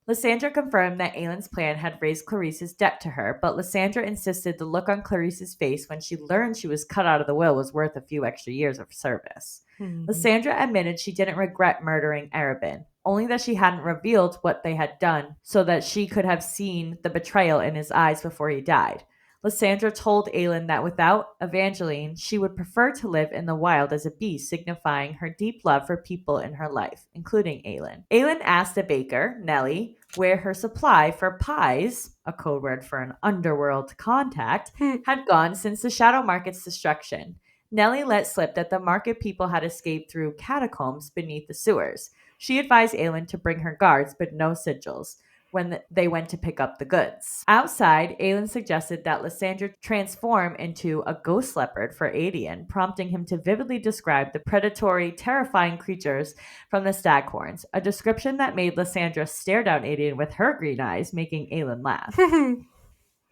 Lysandra confirmed that Aelin's plan had raised Clarice's debt to her, but Lysandra insisted the look on Clarice's face when she learned she was cut out of the will was worth a few extra years of service. Lysandra admitted she didn't regret murdering Arabin, only that she hadn't revealed what they had done so that she could have seen the betrayal in his eyes before he died. Lysandra told Aelin that without Evangeline, she would prefer to live in the wild as a beast, signifying her deep love for people in her life, including Aelin. Aelin asked the baker, Nellie, where her supply for pies, a code word for an underworld contact, had gone since the Shadow Market's destruction. Nellie let slip that the market people had escaped through catacombs beneath the sewers. She advised Aelin to bring her guards, but no sigils, when they went to pick up the goods. Outside, Aelin suggested that Lysandra transform into a ghost leopard for Adian, prompting him to vividly describe the predatory, terrifying creatures from the Staghorns, a description that made Lysandra stare down Adian with her green eyes, making Aelin laugh.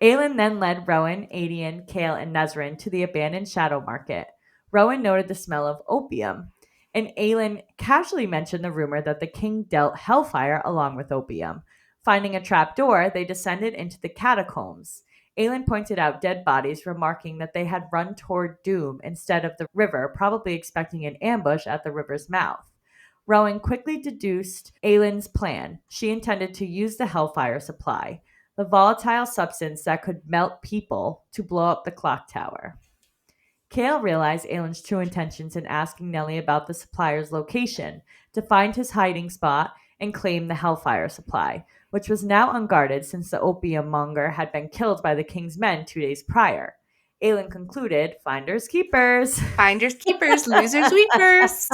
Aelin then led Rowan, Adian, Kale, and Nezrin to the abandoned Shadow Market. Rowan noted the smell of opium, and Aelin casually mentioned the rumor that the king dealt hellfire along with opium. Finding a trap door, they descended into the catacombs. Aelin pointed out dead bodies, remarking that they had run toward doom instead of the river, probably expecting an ambush at the river's mouth. Rowan quickly deduced Aelin's plan. She intended to use the hellfire supply, the volatile substance that could melt people, to blow up the clock tower. Kale realized Aelin's true intentions in asking Nellie about the supplier's location to find his hiding spot and claim the hellfire supply, which was now unguarded since the opium monger had been killed by the king's men 2 days prior. Aelin concluded, finders keepers. Finders keepers, losers weepers.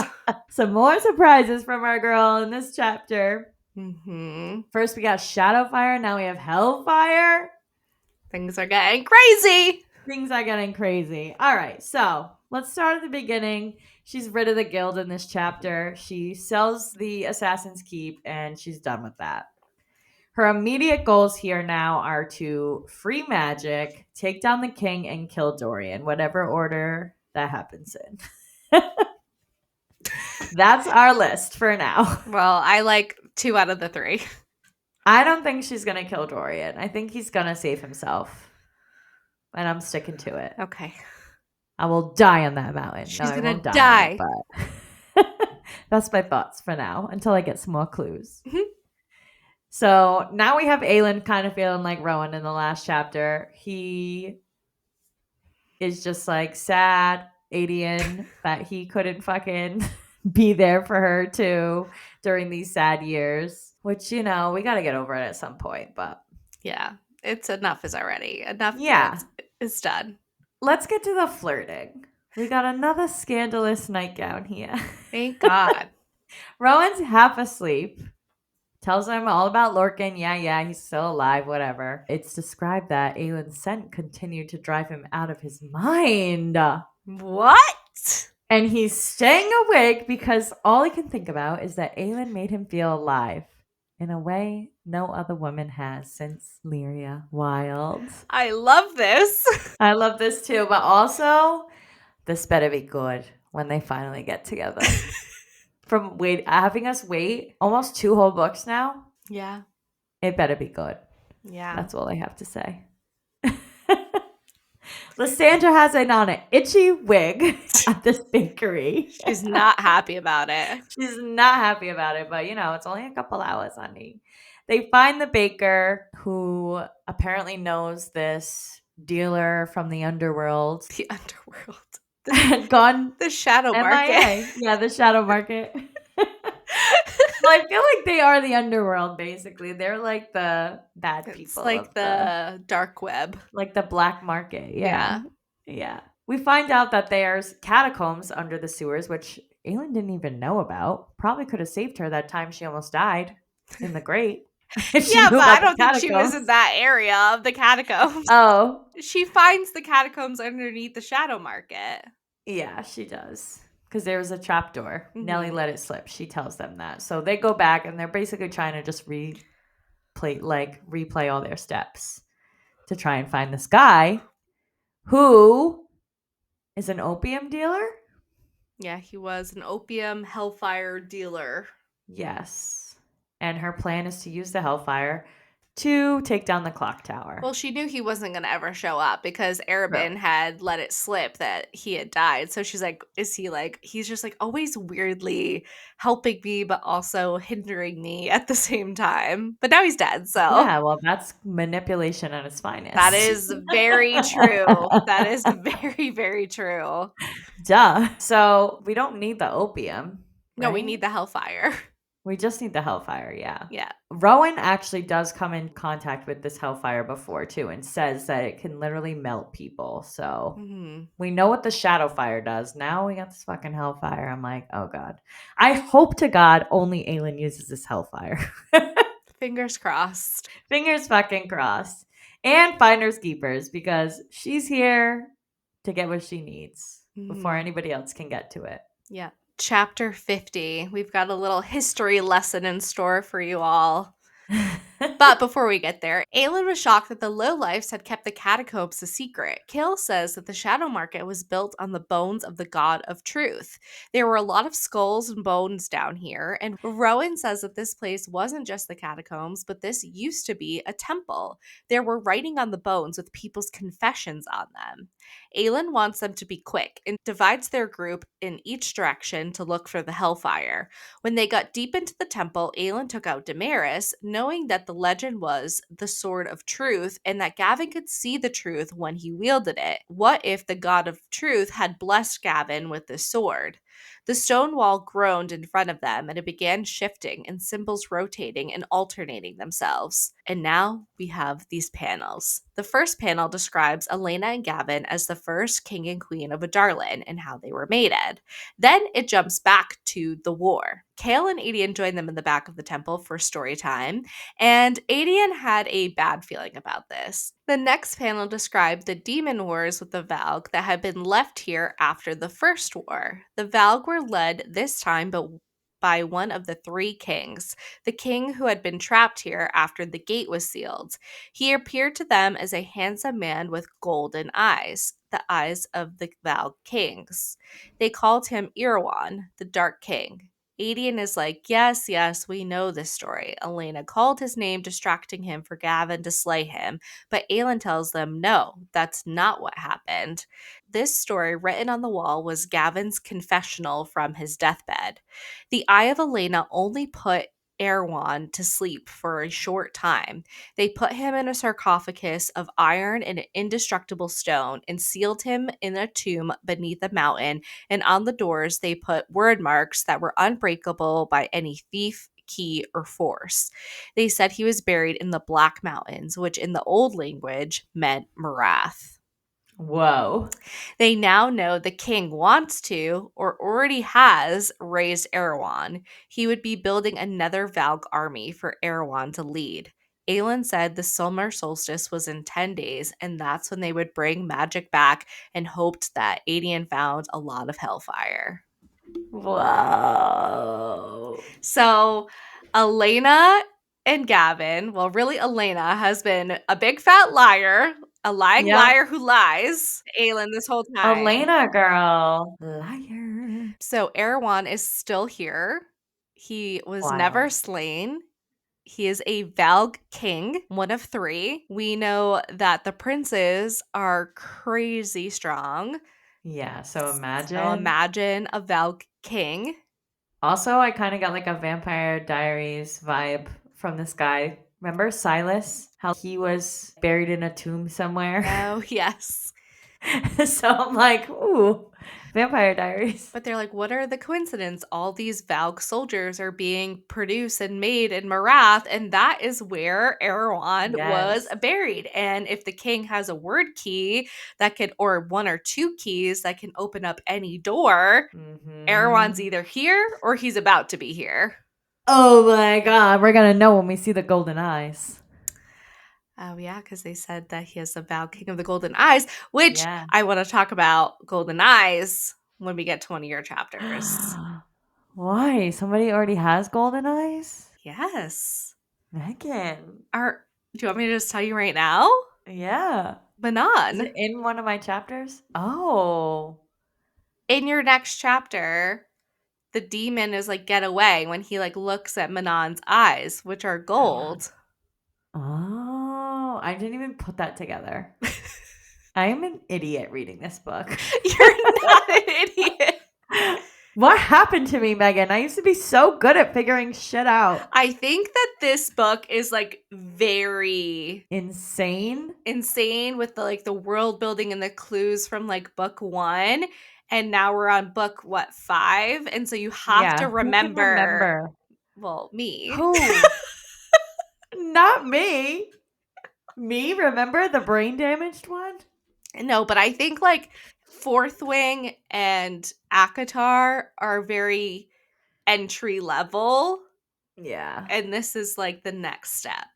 Some more surprises from our girl in this chapter. Mm-hmm. First we got Shadowfire, now we have Hellfire. Things are getting crazy. Things are getting crazy. All right, so let's start at the beginning. She's rid of the guild in this chapter. She sells the Assassin's Keep, and she's done with that. Her immediate goals here now are to free magic, take down the king, and kill Dorian, whatever order that happens in. That's our list for now. Well, I like 2 out of the 3. I don't think she's going to kill Dorian. I think he's going to save himself. And I'm sticking to it. Okay. I will die on that mountain. She's going to die. But that's my thoughts for now until I get some more clues. Mm-hmm. So now we have Aelin kind of feeling like Rowan in the last chapter. He is just like sad, Adian, that he couldn't fucking be there for her too during these sad years, which, we got to get over it at some point. But yeah, it's enough is already. Enough is done. Let's get to the flirting. We got another scandalous nightgown here. Thank God. Rowan's half asleep. Tells him all about Lorcan. Yeah, he's still alive, whatever. It's described that Aelin's scent continued to drive him out of his mind. What? And he's staying awake because all he can think about is that Aelin made him feel alive in a way no other woman has since Lyria Wild. I love this. I love this too, but also this better be good when they finally get together. From having us wait almost 2 whole books now. Yeah. It better be good. Yeah. That's all I have to say. Lysandra has on an itchy wig at this bakery. She's not happy about it. She's not happy about it, but it's only a couple hours, honey. They find the baker who apparently knows this dealer from the underworld. The underworld. The shadow market. Yeah, the shadow market. Well, I feel like they are the underworld, basically. They're like the bad people. It's like the dark web. Like the black market. Yeah. We find out that there's catacombs under the sewers, which Aelin didn't even know about. Probably could have saved her that time she almost died in the grate. Yeah, but I don't think she was in that area of the catacombs. Oh. She finds the catacombs underneath the shadow market. Yeah, she does. Because there was a trapdoor. Mm-hmm. Nellie let it slip. She tells them that. So they go back and they're basically trying to just replay all their steps to try and find this guy who is an opium dealer. Yeah, he was an opium hellfire dealer. Yes. And her plan is to use the hellfire to take down the clock tower. Well, she knew he wasn't going to ever show up because Arabin had let it slip that he had died. So she's like, he's just like always weirdly helping me, but also hindering me at the same time. But now he's dead. So yeah, well, that's manipulation at its finest. That is very true. That is very, very true. Duh. So we don't need the opium. No, we need the hellfire. We just need the hellfire, yeah. Yeah. Rowan actually does come in contact with this hellfire before, too, and says that it can literally melt people. So we know what the shadow fire does. Now we got this fucking hellfire. I'm like, oh, God. I hope to God only Aelin uses this hellfire. Fingers crossed. Fingers fucking crossed. And finders keepers, because she's here to get what she needs before anybody else can get to it. Yeah. Chapter 50. We've got a little history lesson in store for you all. But before we get there, Aelin was shocked that the lowlifes had kept the catacombs a secret. Kale says that the Shadow Market was built on the bones of the god of truth. There were a lot of skulls and bones down here, and Rowan says that this place wasn't just the catacombs, but this used to be a temple. There were writing on the bones with people's confessions on them. Aelin wants them to be quick and divides their group in each direction to look for the Hellfire. When they got deep into the temple, Aelin took out Damaris, knowing that the legend was the Sword of Truth and that Gavin could see the truth when he wielded it. What if the God of Truth had blessed Gavin with this sword? The stone wall groaned in front of them and it began shifting and symbols rotating and alternating themselves. And now we have these panels. The first panel describes Elena and Gavin as the first king and queen of Adarlan and how they were mated. Then it jumps back to the war. Kale and Adian join them in the back of the temple for story time, and Adian had a bad feeling about this. The next panel described the demon wars with the Valg that had been left here after the first war. The Valg were led this time by one of the three kings, the king who had been trapped here after the gate was sealed. He appeared to them as a handsome man with golden eyes, the eyes of the Valg kings. They called him Irwan, the Dark King. Adian is like, yes, yes, we know this story. Elena called his name, distracting him for Gavin to slay him, but Aelin tells them, no, that's not what happened. This story, written on the wall, was Gavin's confessional from his deathbed. The Eye of Elena only put Erwan to sleep for a short time. They put him in a sarcophagus of iron and indestructible stone and sealed him in a tomb beneath a mountain, and on the doors they put word marks that were unbreakable by any thief, key, or force. They said he was buried in the Black Mountains, which in the old language meant Marath. Whoa. They now know the king wants to, or already has, raised Erewhon. He would be building another Valg army for Erewhon to lead. Aelin said the summer solstice was in 10 days, and that's when they would bring magic back, and hoped that Adian found a lot of hellfire. Whoa. So, Elena and Gavin, well, really, Elena has been a big fat liar, a lying Yep. liar who lies, Aelin, this whole time. Elena, girl. Liar. So Erewhon is still here. He was never Wild. slain. He is a Valg king, one of three. We know that the princes are crazy strong. Yeah, so So imagine. imagine a Valg king. Also, I kind of got like a Vampire Diaries vibe from this guy. Remember Silas? How he was buried in a tomb somewhere? Oh, yes. So I'm like, ooh, Vampire Diaries. But they're like, what are the coincidence? All these Valg soldiers are being produced and made in Marath, and that is where Erewhon was Yes. buried. And if the king has a word key that can, or one or two keys that can open up any door, Erewhon's either here or he's about to be here. Oh my god, we're gonna know when we see the golden eyes. Oh, yeah, because they said that he is the Valg King of the Golden Eyes, which Yeah. I want to talk about Golden Eyes when we get to one of your chapters. Why? Somebody already has golden eyes? Yes. Megan. Do you want me to just tell you right now? Yeah. Is Manon. it in one of my chapters? Oh. In your next chapter, the demon is like, get away when he like looks at Manon's eyes, which are gold. Oh, I didn't even put that together. I am an idiot reading this book. You're not an idiot. What happened to me, Megan? I used to be so good at figuring shit out. I think that this book is like very Insane with the world building and the clues from like book 1, and now we're on book 5, and so you have to Yeah, who can remember, remember? well, me. Who? Not me. Me? Remember the brain damaged one? No, but I think like Fourth Wing and Akatar are very entry level. Yeah. And this is like the next step.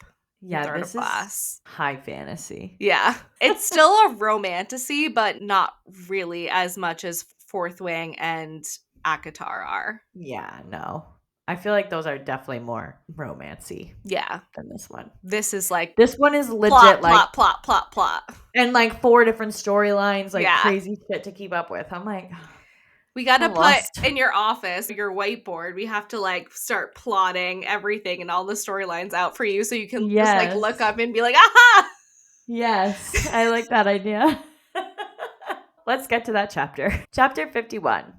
Yeah, Third this class. is high fantasy. Yeah. It's still a romantasy, but not really as much as Fourth Wing and Akatar are. Yeah, no. I feel like those are definitely more romancy Yeah. than this one. This is like This one is legit plot, like plot, plot, plot, plot. and like 4 different storylines, like Yeah. crazy shit to keep up with. I'm like, We gotta I'm put lost. in your office, your whiteboard, we have to, like, start plotting everything and all the storylines out for you so you can just, like, Yes. look up and be like, "Aha!" Yes. I like that idea. Let's get to that chapter. Chapter 51.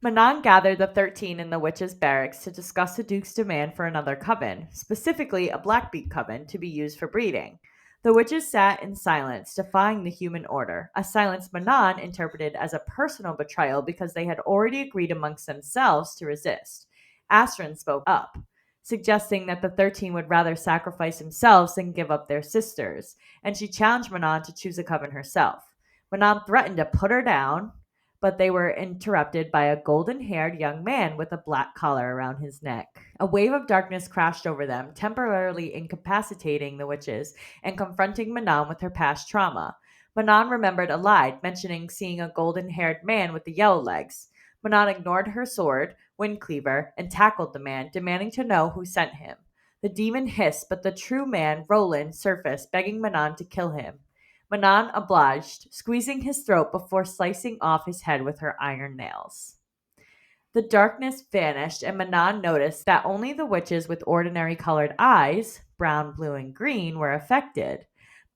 Manon gathered the 13 in the witches' barracks to discuss the Duke's demand for another coven, specifically a Blackbeak coven to be used for breeding. The witches sat in silence, defying the human order, a silence Manon interpreted as a personal betrayal because they had already agreed amongst themselves to resist. Astrid spoke up, suggesting that the 13 would rather sacrifice themselves than give up their sisters, and she challenged Manon to choose a coven herself. Manon threatened to put her down, but they were interrupted by a golden haired young man with a black collar around his neck. A wave of darkness crashed over them, temporarily incapacitating the witches and confronting Manon with her past trauma. Manon remembered Alide mentioning seeing a golden haired man with the yellow legs. Manon ignored her sword, Windcleaver, and tackled the man, demanding to know who sent him. The demon hissed, but the true man, Roland, surfaced, begging Manon to kill him. Manon obliged, squeezing his throat before slicing off his head with her iron nails. The darkness vanished, and Manon noticed that only the witches with ordinary colored eyes, brown, blue, and green, were affected.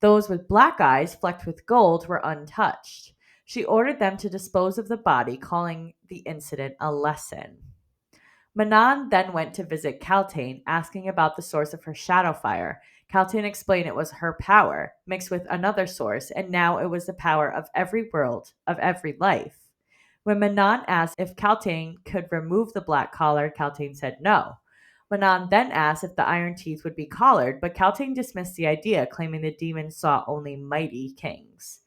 Those with black eyes flecked with gold were untouched. She ordered them to dispose of the body, calling the incident a lesson. Manon then went to visit Kaltain, asking about the source of her shadow fire. Kaltain explained it was her power, mixed with another source, and now it was the power of every world, of every life. When Manon asked if Kaltain could remove the black collar, Kaltain said no. Manon then asked if the iron teeth would be collared, but Kaltain dismissed the idea, claiming the demons saw only mighty kings.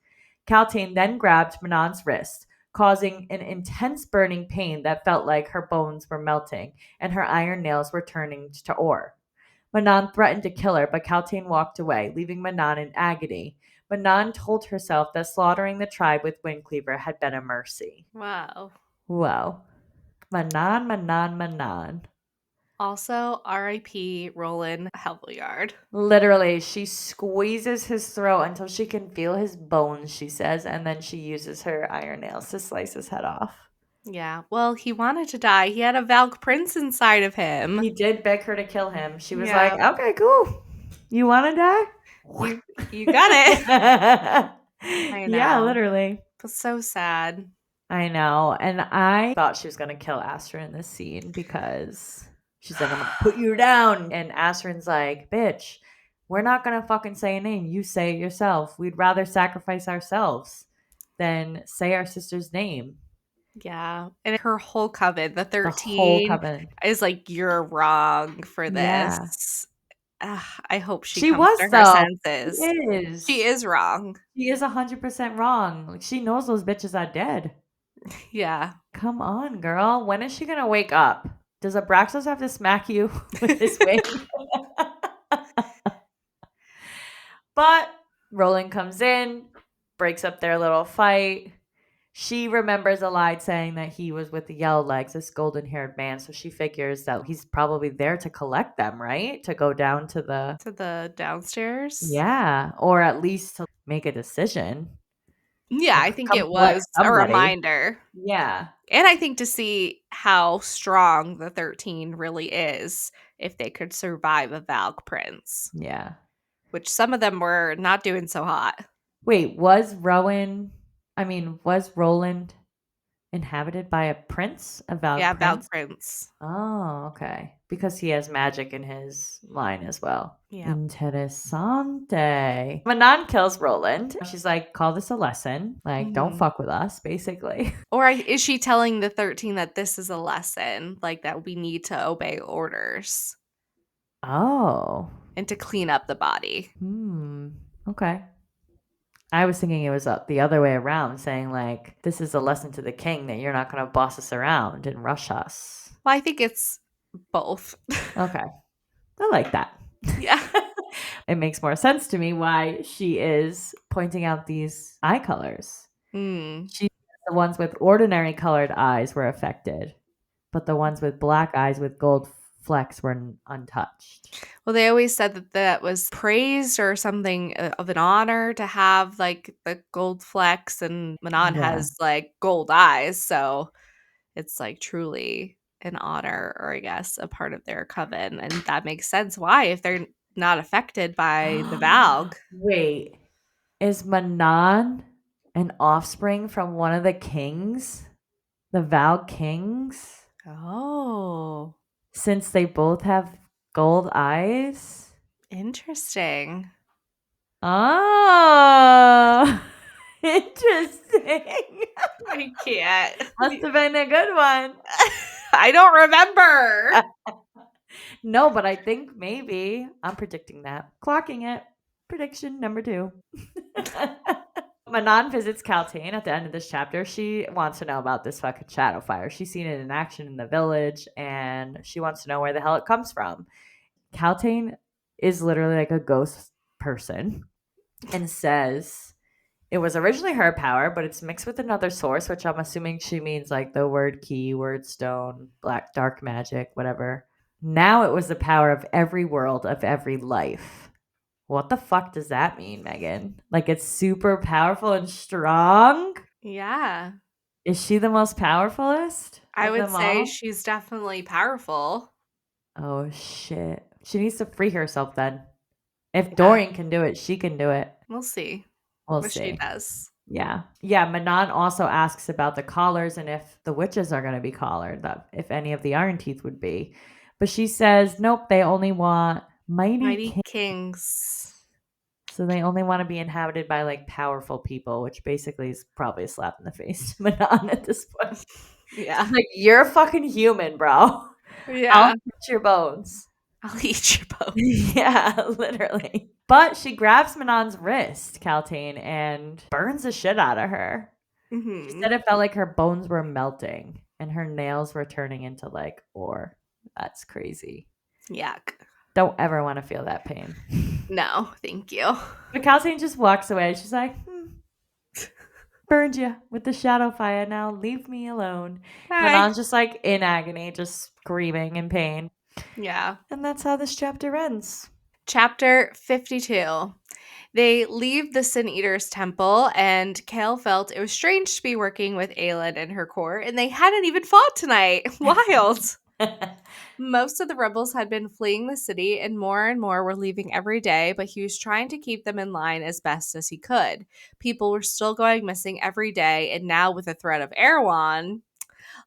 Kaltain then grabbed Manon's wrist, causing an intense burning pain that felt like her bones were melting and her iron nails were turning to ore. Manon threatened to kill her, but Kaltain walked away, leaving Manon in agony. Manon told herself that slaughtering the tribe with Windcleaver had been a mercy. Wow. Whoa. Manon, Manon, Manon. Also, R.I.P. Roland Helvillard. Literally, she squeezes his throat until she can feel his bones, she says, and then she uses her iron nails to slice his head off. Yeah, well, he wanted to die. He had a Valk Prince inside of him. He did beg her to kill him. She was Yeah. like, okay, cool. You want to die? You got it. I know. Yeah, literally. That's so sad. I know. And I thought she was going to kill Astrid in this scene because she's like, I'm going to put you down. And Astrid's like, bitch, we're not going to fucking say a name. You say it yourself. We'd rather sacrifice ourselves than say our sister's name. Yeah. And her whole coven, the 13, The whole coven is like, you're wrong for Yeah. this. I hope she She comes was, to her though. senses. She is. She is wrong. She is 100% wrong. Like, she knows those bitches are dead. Yeah. Come on, girl. When is she going to wake up? Does Abraxas have to smack you with his wing? But Roland comes in, breaks up their little fight. She remembers Alide saying that he was with the yellow legs, this golden haired man. So she figures that he's probably there to collect them, right? To go down to the downstairs. Yeah. Or at least to make a decision. Yeah, I think it was a reminder. Yeah. And I think to see how strong the 13 really is if they could survive a Valk Prince. Yeah. Which some of them were not doing so hot. Wait, was Roland inhabited by a prince? A Valk Yeah, Prince? Valk Prince. Oh, okay. Because he has magic in his line as well. Yeah. Interessante. Manon kills Roland. She's like, call this a lesson. Like, don't fuck with us, basically. Or is she telling the 13 that this is a lesson? Like, that we need to obey orders. Oh. And to clean up the body. Okay. I was thinking it was the other way around, saying like, this is a lesson to the king that you're not going to boss us around and rush us. Well, I think it's both. Okay. I like that. Yeah. It makes more sense to me why she is pointing out these eye colors. The ones with ordinary colored eyes were affected, but the ones with black eyes with gold flecks were untouched. Well, they always said that that was praised or something of an honor to have like the gold flecks, and Manon Yeah. has like gold eyes, so it's like truly an honor, or I guess a part of their coven, and that makes sense why if they're not affected by the Valg. Wait, is Manon an offspring from one of the kings? The Val kings? Oh, Since they both have gold eyes? interesting. Oh, interesting. I can't. Must have been a good one. I don't remember. No, but I think maybe I'm predicting that. Clocking it. Prediction number 2. Manon visits Caltaine at the end of this chapter. She wants to know about this fucking shadow fire. She's seen it in action in the village and she wants to know where the hell it comes from. Caltaine is literally like a ghost person and says it was originally her power, but it's mixed with another source, which I'm assuming she means like the word key, word stone, black dark magic, whatever. Now it was the power of every world, of every life. What the fuck does that mean, Megan? Like it's super powerful and strong? Yeah. Is she the most powerfulest I of would them say all? she's definitely powerful. Oh shit. She needs to free herself then. If Yeah. Dorian can do it, she can do it. We'll see We'll what she see. does. Yeah. Yeah, Manon also asks about the collars and if the witches are going to be collared, that if any of the Iron Teeth would be. But she says, nope, they only want mighty Mighty kings. Kings. So they only want to be inhabited by like powerful people, which basically is probably a slap in the face to Manon at this point. She's Yeah. like, you're fucking human, bro. I'll Yeah. hit your bones. I'll eat your boat. Yeah, literally. But she grabs Manon's wrist, Caltaine, and burns the shit out of her. She Hmm. said it felt like her bones were melting and her nails were turning into like ore. That's crazy. Yuck. Don't ever want to feel that pain. No, thank you. But Caltaine just walks away. She's like, burned you with the shadow fire. Now leave me alone. Hi. Manon's just like in agony, just screaming in pain. Yeah. And that's how this chapter ends. Chapter 52. They leave the Sin Eater's temple, and Kale felt it was strange to be working with Aelin and her court, and they hadn't even fought tonight. Wild. Most of the rebels had been fleeing the city, and more were leaving every day, but he was trying to keep them in line as best as he could. People were still going missing every day, and now with the threat of Erewhon,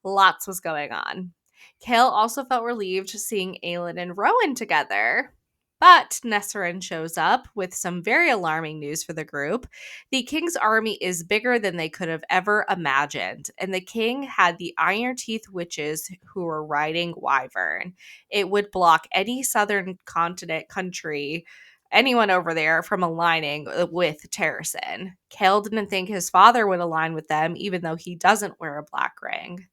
lots was going on. Kale also felt relieved seeing Aelin and Rowan together. But Nesserin shows up with some very alarming news for the group. The king's army is bigger than they could have ever imagined, and the king had the Iron Teeth witches who were riding Wyvern. It would block any southern continent country, anyone over there, from aligning with Terrasen. Kale didn't think his father would align with them, even though he doesn't wear a black ring.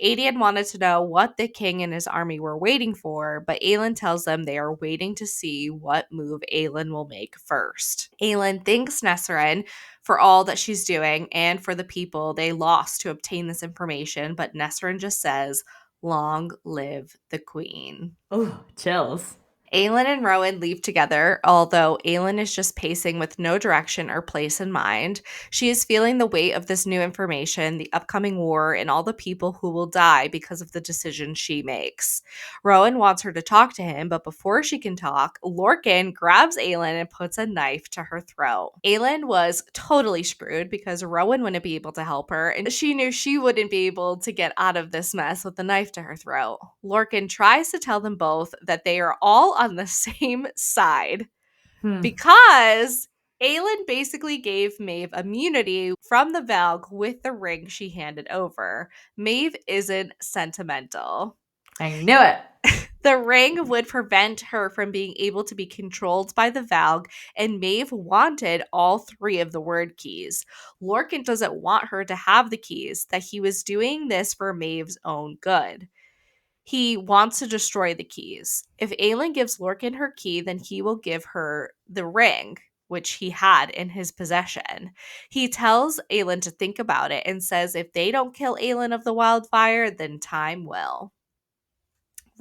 Adian wanted to know what the king and his army were waiting for, but Aelin tells them they are waiting to see what move Aelin will make first. Aelin thanks Nesserin for all that she's doing and for the people they lost to obtain this information, but Nesserin just says, "Long live the queen." Oh, chills. Aelin and Rowan leave together, although Aelin is just pacing with no direction or place in mind. She is feeling the weight of this new information, the upcoming war, and all the people who will die because of the decision she makes. Rowan wants her to talk to him, but before she can talk, Lorcan grabs Aelin and puts a knife to her throat. Aelin was totally screwed because Rowan wouldn't be able to help her, and she knew she wouldn't be able to get out of this mess with the knife to her throat. Lorcan tries to tell them both that they are all on the same side because Aelin basically gave Maeve immunity from the Valg with the ring she handed over. Maeve isn't sentimental. I knew it. The ring would prevent her from being able to be controlled by the Valg, and Maeve wanted all 3 of the word keys. Lorcan doesn't want her to have the keys, that he was doing this for Maeve's own good. He wants to destroy the keys. If Aelin gives Lorcan her key, then he will give her the ring, which he had in his possession. He tells Aelin to think about it and says if they don't kill Aelin of the wildfire, then time will.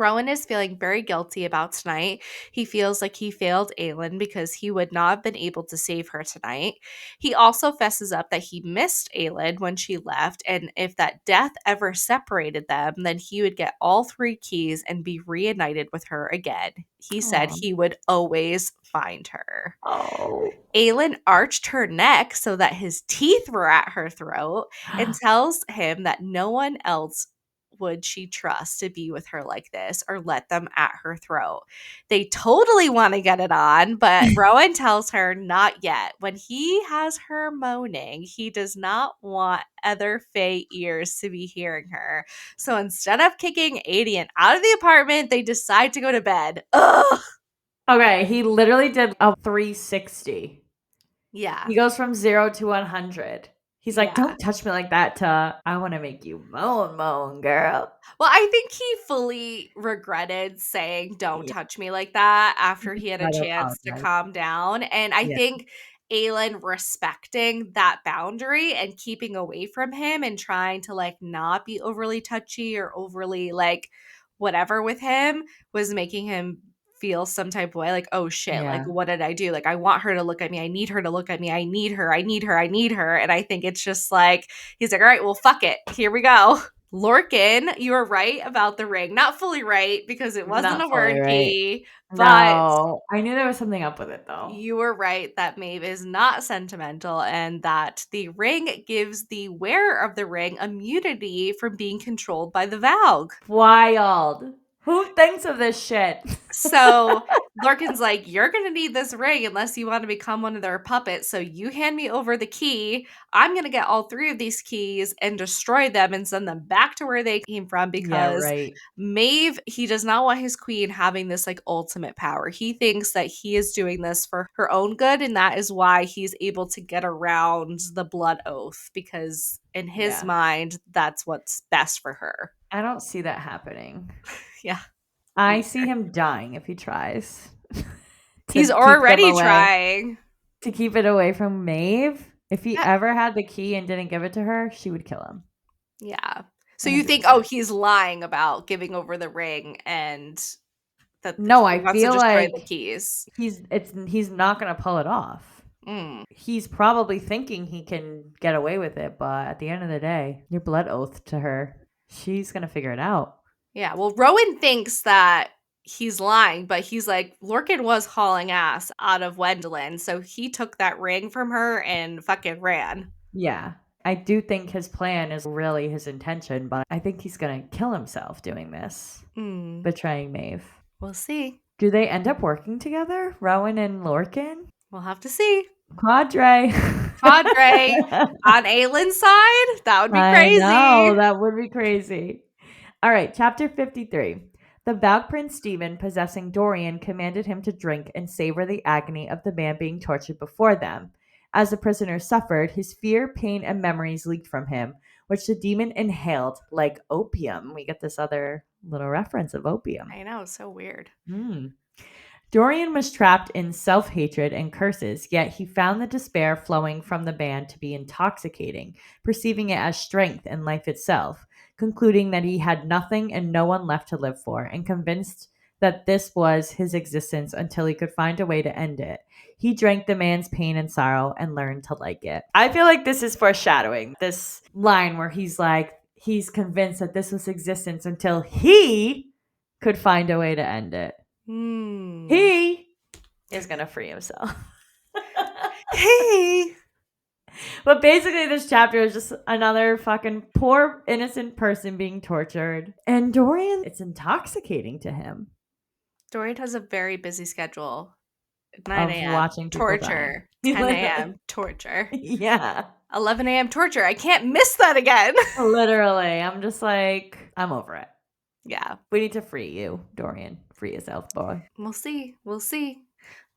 Rowan is feeling very guilty about tonight. He feels like he failed Aelin because he would not have been able to save her tonight. He also fesses up that he missed Aelin when she left, and if that death ever separated them, then he would get all 3 keys and be reunited with her again. He said Aw. he would always find her. Oh. Aelin arched her neck so that his teeth were at her throat and tells him that no one else would she trust to be with her like this or let them at her throat. They totally want to get it on, but Rowan tells her not yet. When he has her moaning, he does not want other Fae ears to be hearing her. So instead of kicking Adian out of the apartment, they decide to go to bed. Ugh. Okay, he literally did a 360. Yeah. He goes from 0 to 100. He's like, Yeah. don't touch me like that, to I want to make you moan, girl. Well, I think he fully regretted saying, "Don't Yeah, touch me like that," after he he had a tried to chance to apologize. calm down, and I Yeah, think Aelin respecting that boundary and keeping away from him and trying to, like, not be overly touchy or overly, like, whatever with him was making him feel some type of way, like, "Oh, shit, like, yeah. what did I do? Like, I want her to look at me. I need her to look at me. I need her. I need her. I need her," and I think it's just like, he's like, "All right, well, fuck it. Here we go." Lorcan, you were right about the ring. Not fully right because it wasn't Not a fully word right. key, but No, I knew there was something up with it though. you were right that Maeve is not sentimental and that the ring gives the wearer of the ring immunity from being controlled by the Valg. Wild. Who thinks of this shit? So Lorcan's like, "You're going to need this ring unless you want to become one of their puppets. So you hand me over the key. I'm going to get all 3 of these keys and destroy them and send them back to where they came from Yeah, because right. Maeve, he does not want his queen having this like ultimate power. He thinks that he is doing this for her own good. And that is why he's able to get around the blood oath because in his Yeah. mind, that's what's best for her." I don't see that happening. Yeah. I Me see either. him dying if he tries to He's keep them already away. trying. To keep it away from Maeve. If he Yeah. ever had the key and didn't give it to her, she would kill him. Yeah. So you think, 100%. oh, he's lying about giving over the ring and that No, he I wants to feel destroy the like keys. he's not gonna pull it off. Mm. He's probably thinking he can get away with it, but at the end of the day, your blood oath to her, she's gonna figure it out. Yeah. Well, Rowan thinks that he's lying, but he's like, Lorcan was hauling ass out of Wendelin. So he took that ring from her and fucking ran. Yeah. I do think his plan is really his intention, but I think he's gonna kill himself doing this, Mm. betraying Maeve. We'll see. Do they end up working together, Rowan and Lorcan? We'll have to see. Padre. Padre on Aelin's side? That would be I know, crazy. that would be crazy. All right, chapter 53. The Valk Prince Stephen, possessing Dorian, commanded him to drink and savor the agony of the man being tortured before them. As the prisoner suffered, his fear, pain, and memories leaked from him, which the demon inhaled like opium. We get this other little reference of opium. I know, so weird. Dorian was trapped in self hatred and curses, yet he found the despair flowing from the band to be intoxicating, perceiving it as strength and life itself, concluding that he had nothing and no one left to live for, and convinced that this was his existence until he could find a way to end it. He drank the man's pain and sorrow and learned to like it. I feel like this is foreshadowing. This line where he's like, he's convinced that this was existence until he could find a way to end it. He is going to free himself. Hey. But basically, this chapter is just another fucking poor, innocent person being tortured. And Dorian, it's intoxicating to him. Dorian has a very busy schedule. 9 Of a.m. watching people torture. die. 10 a.m. torture. Yeah. 11 a.m. torture. I can't miss that again. Literally. I'm just like, I'm over it. Yeah. We need to free you, Dorian. Free yourself, boy. We'll see. We'll see.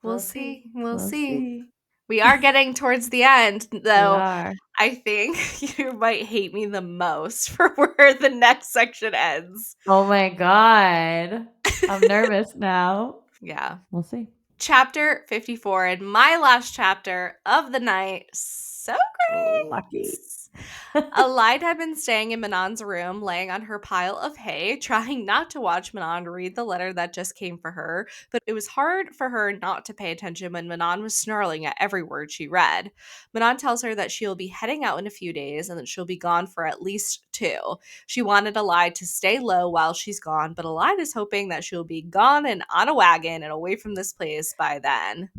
We'll see. We'll see. see. We are getting towards the end, We though. are. I think you might hate me the most for where the next section ends. Oh my God. I'm nervous now. Yeah. We'll see. Chapter 54, and my last chapter of the night. So great. Lucky. Alide had been staying in Manon's room, laying on her pile of hay, trying not to watch Manon read the letter that just came for her, but it was hard for her not to pay attention when Manon was snarling at every word she read. Manon tells her that she'll be heading out in a few days and that she'll be gone for at least 2. She wanted Alide to stay low while she's gone, but Alide is hoping that she'll be gone and on a wagon and away from this place by then.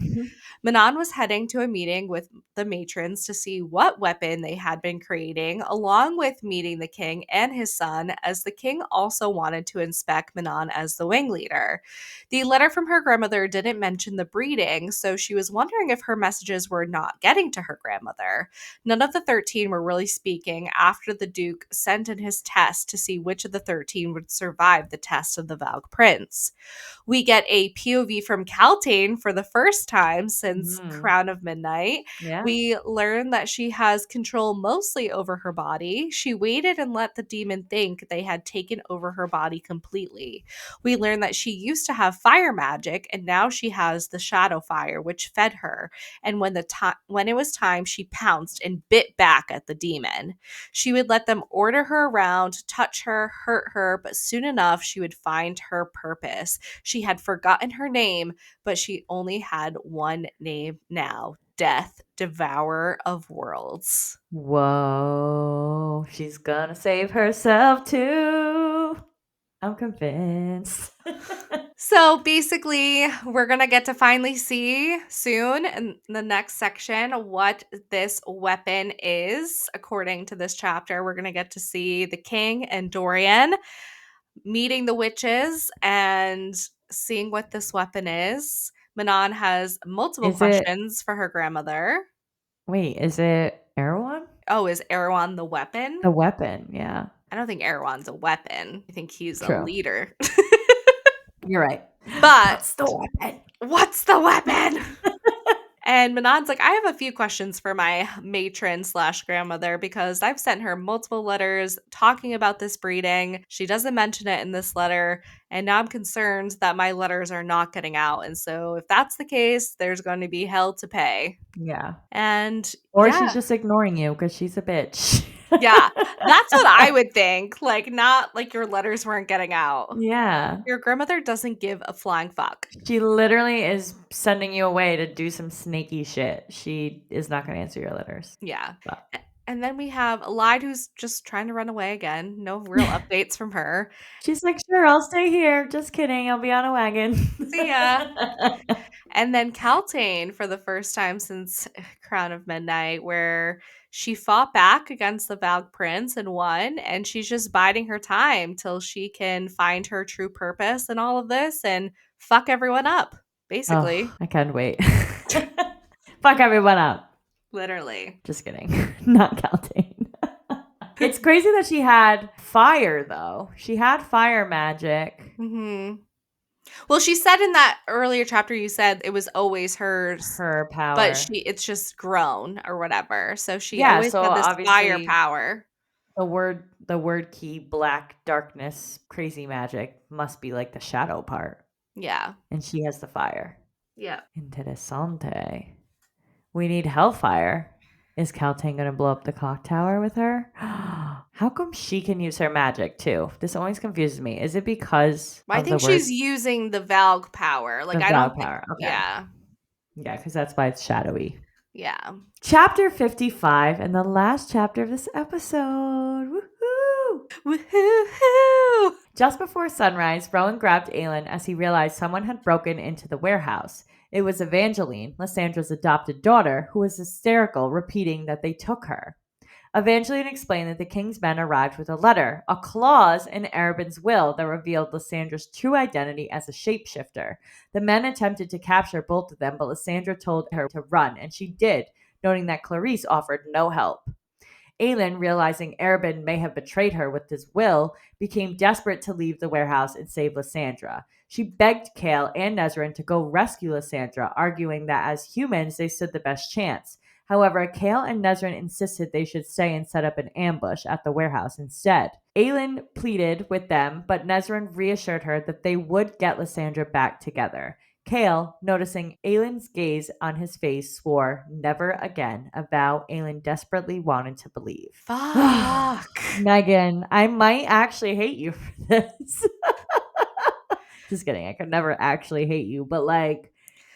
Manon was heading to a meeting with the matrons to see what weapon they had been creating, along with meeting the king and his son, as the king also wanted to inspect Manon as the wing leader. The letter from her grandmother didn't mention the breeding, so she was wondering if her messages were not getting to her grandmother. None of the 13 were really speaking after the Duke sent in his test to see which of the 13 would survive the test of the Valg Prince. We get a POV from Caltaine for the first time since Crown of Midnight. Yeah. We learn that she has control mostly over her body. She waited and let the demon think they had taken over her body completely. We learn that she used to have fire magic, and now she has the shadow fire, which fed her. And when it was time, she pounced and bit back at the demon. She would let them order her around, touch her, hurt her, but soon enough, she would find her purpose. She had forgotten her name, but she only had one name now: Death, Devourer of Worlds. Whoa. She's gonna save herself too. I'm convinced. So basically, we're going to get to finally see soon in the next section what this weapon is. According to this chapter, we're going to get to see the king and Dorian meeting the witches and seeing what this weapon is. Manon has multiple questions for her grandmother. Wait, is it Erewhon? Oh, is Erewhon the weapon? The weapon, yeah. I don't think Erewhon's a weapon. I think he's a True. leader. You're right. But what's the weapon? What's the weapon? And Manon's like, I have a few questions for my matron/grandmother because I've sent her multiple letters talking about this breeding. She doesn't mention it in this letter. And now I'm concerned that my letters are not getting out. And so if that's the case, there's going to be hell to pay. Yeah. And or she's just ignoring you because she's a bitch. Yeah, that's what I would think. Like, not like your letters weren't getting out. Yeah. Your grandmother doesn't give a flying fuck. She literally is sending you away to do some snaky shit. She is not going to answer your letters. Yeah. But. And then we have Alide who's just trying to run away again. No real updates from her. She's like, sure, I'll stay here. Just kidding. I'll be on a wagon. See ya. And then Caltaine for the first time since Crown of Midnight, where she fought back against the Valg Prince and won, and she's just biding her time till she can find her true purpose in all of this and fuck everyone up, basically. Oh, I can't wait. Fuck everyone up. Literally. Just kidding. Not Caltaine. It's crazy that she had fire, though. She had fire magic. Mm-hmm. Well, she said in that earlier chapter, you said it was always hers. Her power. But it's just grown or whatever. So she always had this fire power. The word key, black, darkness, crazy magic must be like the shadow part. Yeah. And she has the fire. Yeah. Interessante. We need hellfire. Is Caltaine going to blow up the clock tower with her? How come she can use her magic too? This always confuses me. Is it because I think she's using the Valg power. Like, I don't think. Okay. Yeah. Yeah, because that's why it's shadowy. Yeah. Chapter 55 and the last chapter of this episode. Woohoo! Woohoo! Just before sunrise, Rowan grabbed Aelin as he realized someone had broken into the warehouse. It was Evangeline, Lysandra's adopted daughter, who was hysterical, repeating that they took her. Evangeline explained that the king's men arrived with a letter, a clause in Arobyn's will that revealed Lysandra's true identity as a shapeshifter. The men attempted to capture both of them, but Lysandra told her to run, and she did, noting that Clarice offered no help. Aelin, realizing Arobyn may have betrayed her with his will, became desperate to leave the warehouse and save Lysandra. She begged Chaol and Nezran to go rescue Lysandra, arguing that as humans, they stood the best chance. However, Chaol and Nezran insisted they should stay and set up an ambush at the warehouse instead. Aelin pleaded with them, but Nezran reassured her that they would get Lysandra back together. Kale, noticing Aylin's gaze on his face, swore never again, a vow Aylin desperately wanted to believe. Fuck. Megan, I might actually hate you for this. Just kidding. I could never actually hate you, but like,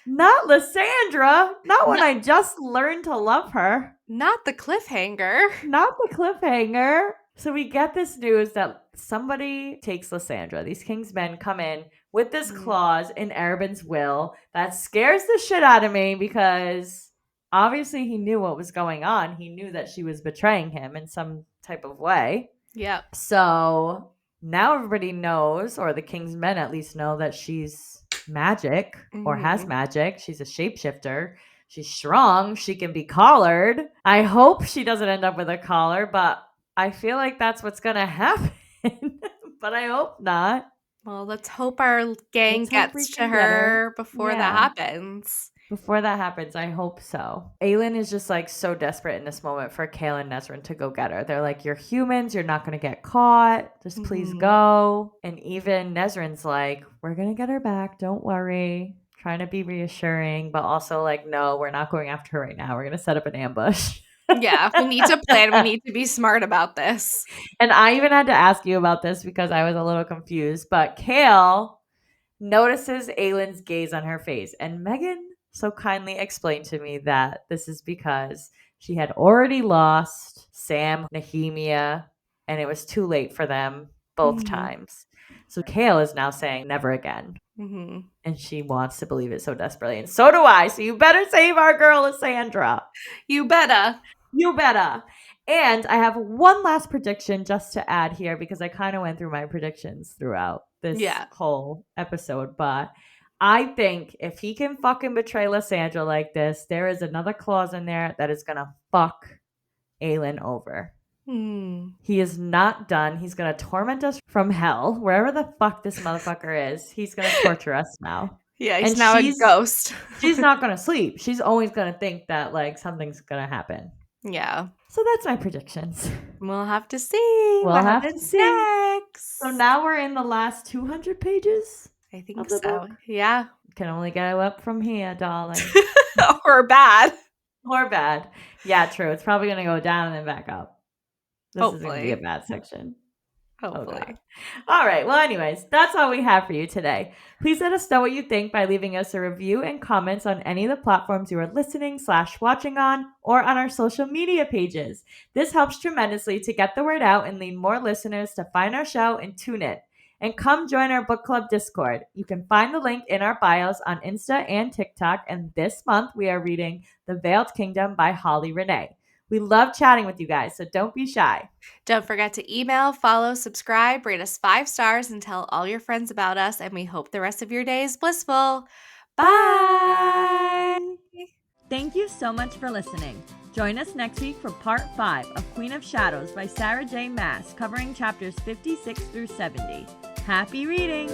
not Lysandra. Not when I just learned to love her. Not the cliffhanger. Not the cliffhanger. So we get this news that somebody takes Lysandra. These king's men come in with this clause in Arobyn's will that scares the shit out of me because obviously he knew what was going on. He knew that she was betraying him in some type of way. Yep. So now everybody knows, or the king's men at least know, that she's magic or has magic. She's a shapeshifter. She's strong. She can be collared. I hope she doesn't end up with a collar, but I feel like that's what's going to happen. But I hope not. Well, let's hope our gang gets to her before that happens. Before that happens, I hope so. Aylin is just like so desperate in this moment for Kale and Nesryn to go get her. They're like, you're humans. You're not going to get caught. Just please go. And even Nesryn's like, we're going to get her back. Don't worry. Trying to be reassuring, but also like, no, we're not going after her right now. We're going to set up an ambush. Yeah, we need to plan. We need to be smart about this. And I even had to ask you about this because I was a little confused. But Kale notices Aylin's gaze on her face. And Megan so kindly explained to me that this is because she had already lost Sam, Nehemia, and it was too late for them both times. So Kale is now saying never again. And she wants to believe it so desperately. And so do I. So you better save our girl, Lysandra. You better. You better. And I have one last prediction just to add here because I kind of went through my predictions throughout this whole episode. But I think if he can fucking betray Lysandra like this, there is another clause in there that is going to fuck Aylin over. He is not done. He's going to torment us from hell, wherever the fuck this motherfucker is. He's going to torture us now. Yeah, he's now a ghost. She's not going to sleep. She's always going to think that like something's going to happen. Yeah. So that's my predictions. We'll have to see what happens next. So now we're in the last 200 pages. I think so. Book. Yeah. Can only go up from here, darling. Or bad. Or bad. Yeah, true. It's probably going to go down and then back up. This Hopefully. is going to be a bad section. Hopefully. All right. Well, anyways, that's all we have for you today. Please let us know what you think by leaving us a review and comments on any of the platforms you are listening/watching on or on our social media pages. This helps tremendously to get the word out and lead more listeners to find our show and tune in. And come join our book club Discord. You can find the link in our bios on Insta and TikTok. And this month we are reading The Veiled Kingdom by Holly Renee. We love chatting with you guys, so don't be shy. Don't forget to email, follow, subscribe, rate us 5 stars, and tell all your friends about us. And we hope the rest of your day is blissful. Bye! Thank you so much for listening. Join us next week for part 5 of Queen of Shadows by Sarah J. Maas, covering chapters 56 through 70. Happy reading!